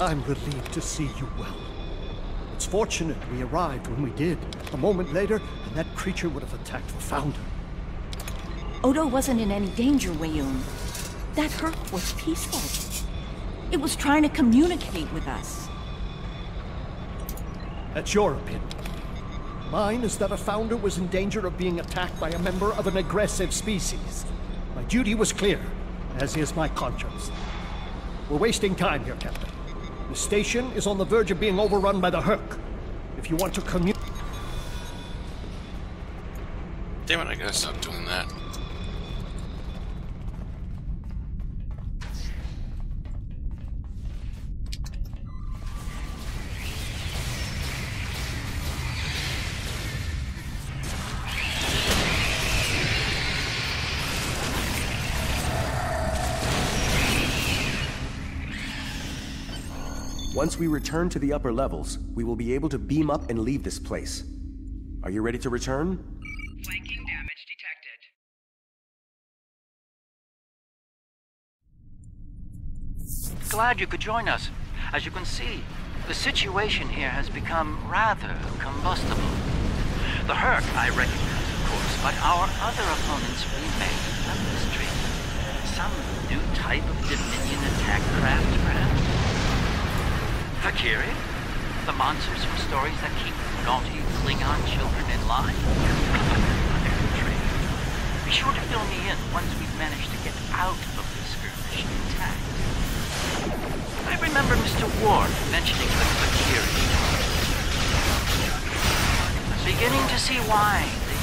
S14: I'm relieved to see you well. It's fortunate we arrived when we did. A moment later, and that creature would have attacked the Founder.
S15: Odo wasn't in any danger, Weyoun. That Herc was peaceful. It was trying to communicate with us.
S14: That's your opinion. Mine is that a Founder was in danger of being attacked by a member of an aggressive species. My duty was clear, as is my conscience. We're wasting time here, Captain. The station is on the verge of being overrun by the Herc. If you want to communicate...
S1: Damn it, I gotta stop doing that.
S16: Once we return to the upper levels, we will be able to beam up and leave this place. Are you ready to return?
S17: Flanking damage detected.
S5: Glad you could join us. As you can see, the situation here has become rather combustible. The Herc I recognize, of course, but our other opponents remain a mystery. Some new type of Dominion attack craft, perhaps? Valkyrie? The monsters from stories that keep naughty Klingon children in line? Be sure to fill me in once we've managed to get out of this skirmish intact. I remember Mr. Ward mentioning the Valkyrie. I'm beginning to see why they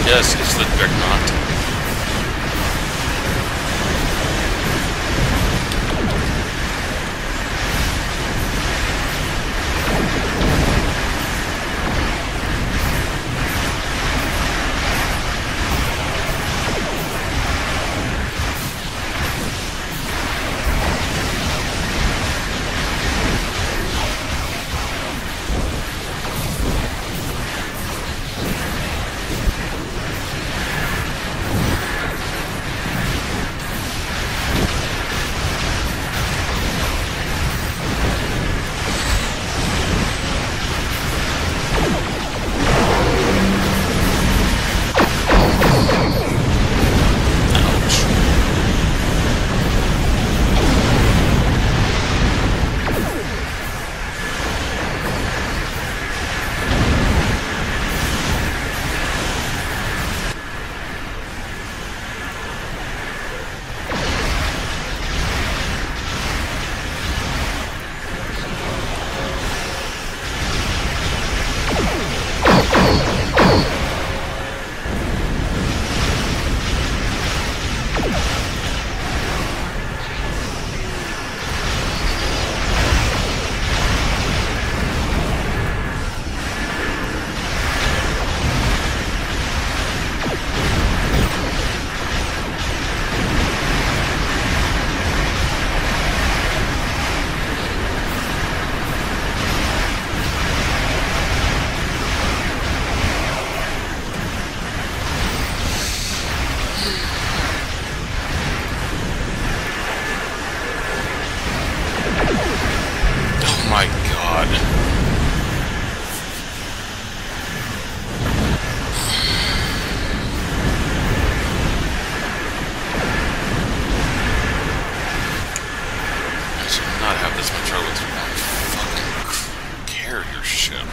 S1: Yes, it's the Dreadnought. god. I should not have this much trouble with one fucking carrier ship.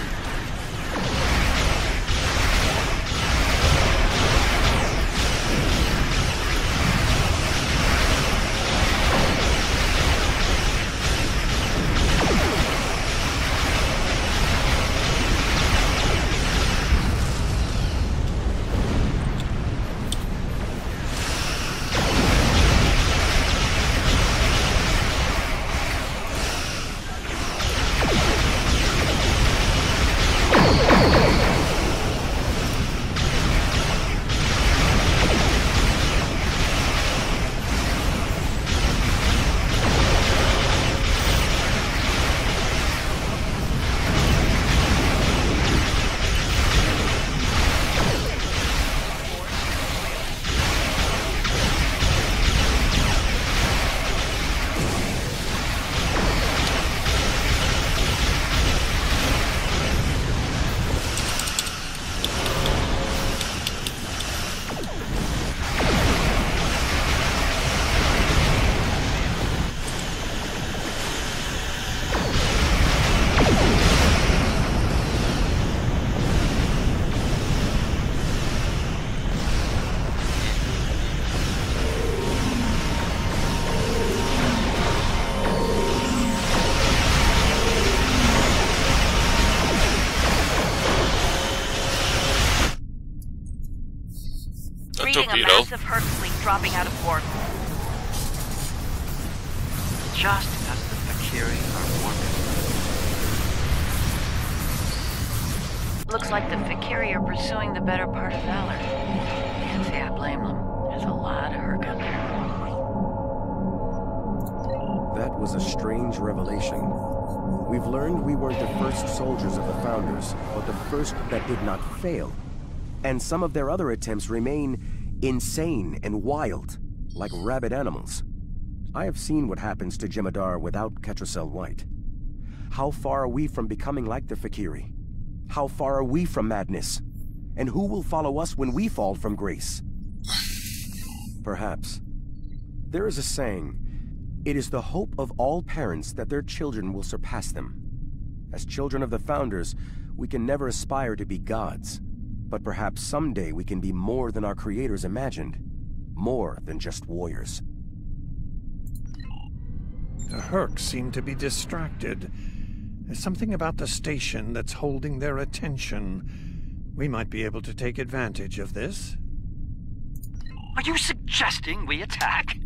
S4: Reading a massive Herc fleet dropping out of port.
S5: Just as the Fakiri are warping.
S4: Looks like the Fakiri are pursuing the better part of Valor. Can't say I blame them. There's a lot of Herc out there.
S16: That was a strange revelation. We've learned we weren't the first soldiers of the Founders, but the first that did not fail. And some of their other attempts remain insane and wild, like rabid animals. I have seen what happens to Jem'Hadar without Ketracel White. How far are we from becoming like the Fakiri? How far are we from madness? And who will follow us when we fall from grace? Perhaps. There is a saying, it is the hope of all parents that their children will surpass them. As children of the Founders, we can never aspire to be gods. But perhaps someday we can be more than our creators imagined. More than just warriors.
S2: The Herc seem to be distracted. There's something about the station that's holding their attention. We might be able to take advantage of this.
S5: Are you suggesting we attack?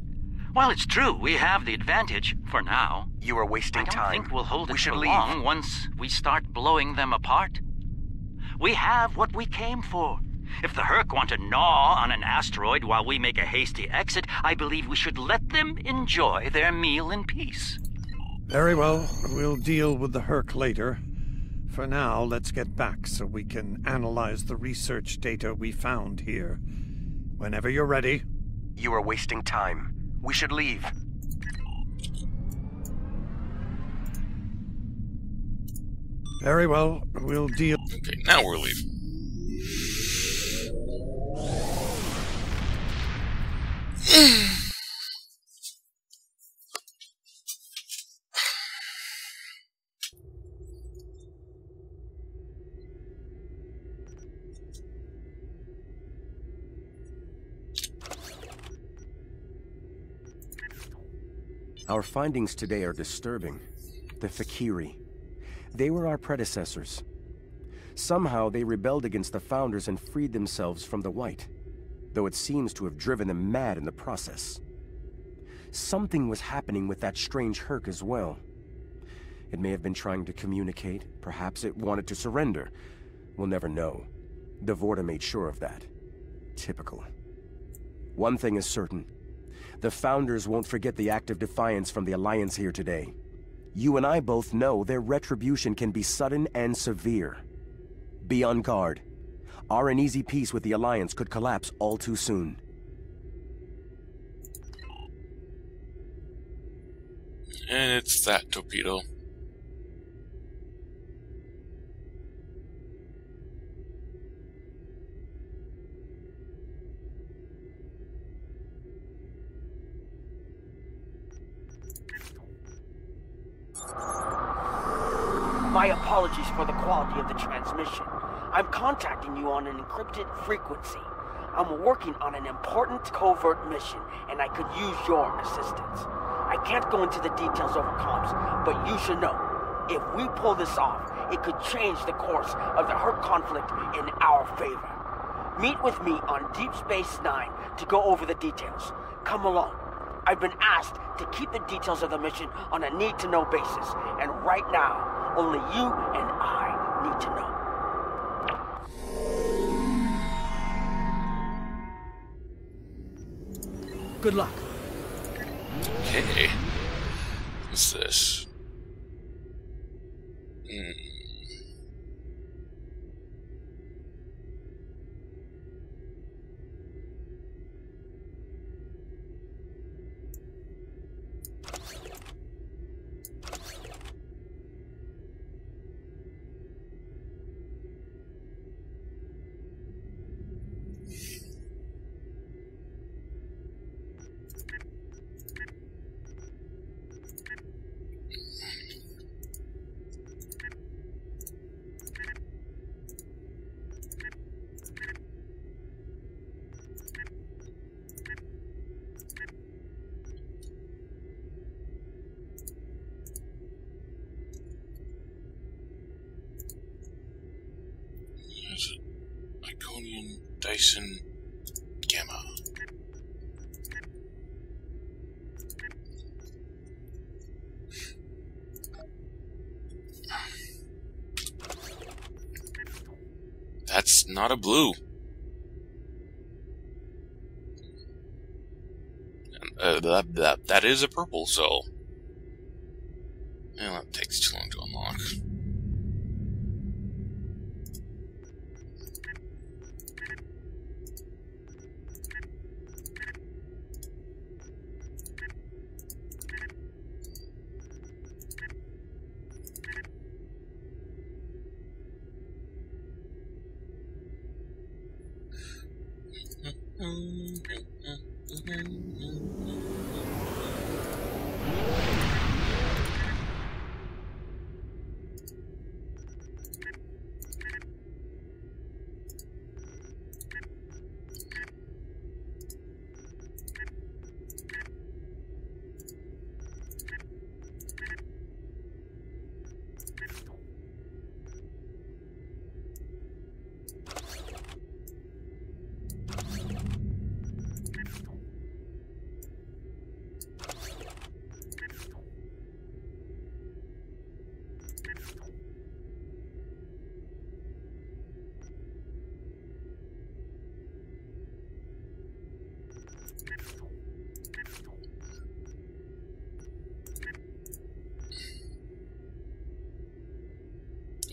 S5: Well, it's true, we have the advantage, for now.
S3: You are wasting time.
S5: I don't think we'll hold it for
S3: leave.
S5: long once we start blowing them apart. We have what we came for. If the Herc want to gnaw on an asteroid while we make a hasty exit, I believe we should let them enjoy their meal in peace.
S2: Very well. We'll deal with the Herc later. For now, let's get back so we can analyze the research data we found here. Whenever you're ready.
S3: You are wasting time. We should leave.
S2: Very well. We'll deal...
S1: Okay, now we're leaving.
S16: Our findings today are disturbing. The Fakiri. They were our predecessors. Somehow they rebelled against the Founders and freed themselves from the White, though it seems to have driven them mad in the process. Something was happening with that strange Herc as well. It may have been trying to communicate, perhaps it wanted to surrender. We'll never know. The Vorta made sure of that. Typical. One thing is certain. The Founders won't forget the act of defiance from the Alliance here today. You and I both know their retribution can be sudden and severe. Be on guard. Our uneasy peace with the Alliance could collapse all too soon.
S1: And it's that torpedo.
S18: My apologies for the quality of the transmission. I'm contacting you on an encrypted frequency. I'm working on an important covert mission, and I could use your assistance. I can't go into the details over comms, but you should know, if we pull this off, it could change the course of the Hurk conflict in our favor. Meet with me on Deep Space Nine to go over the details. Come along. I've been asked to keep the details of the mission on a need-to-know basis, and right now, only you and I need to know. Good luck.
S1: Okay. What's this? Iconian Dyson Gamma. That's not a blue. That is a purple, so... Well, that takes too long to unlock.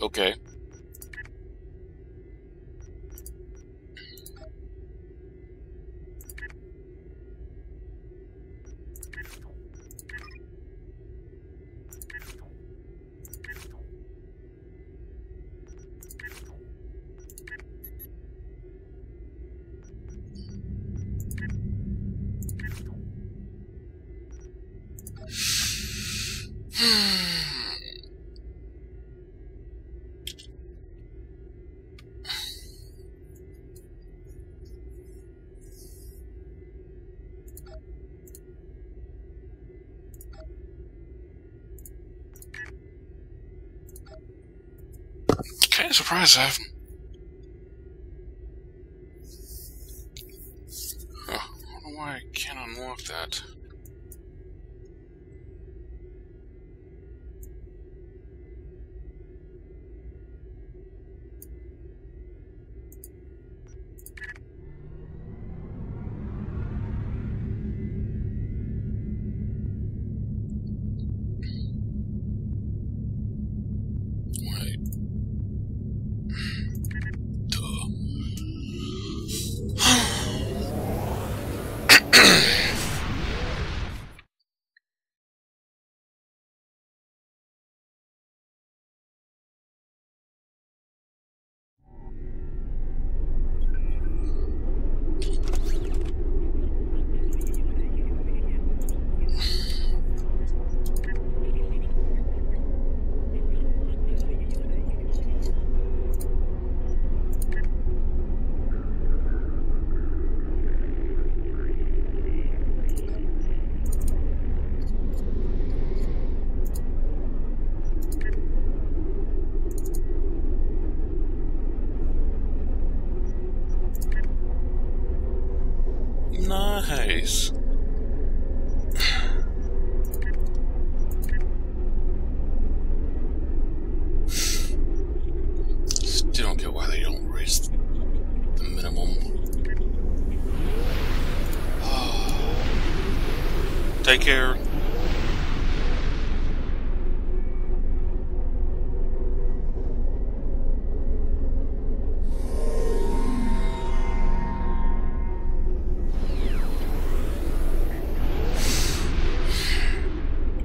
S1: Okay. Kind of surprised I haven't. I don't know why I can't unlock that. Take care.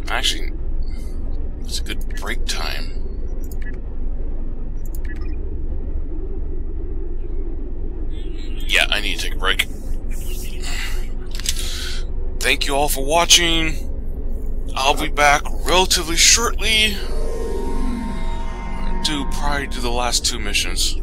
S1: Actually, it's a good break time. Yeah, I need to take a break. Thank you all for watching. I'll be back relatively shortly. Probably do the last 2 missions.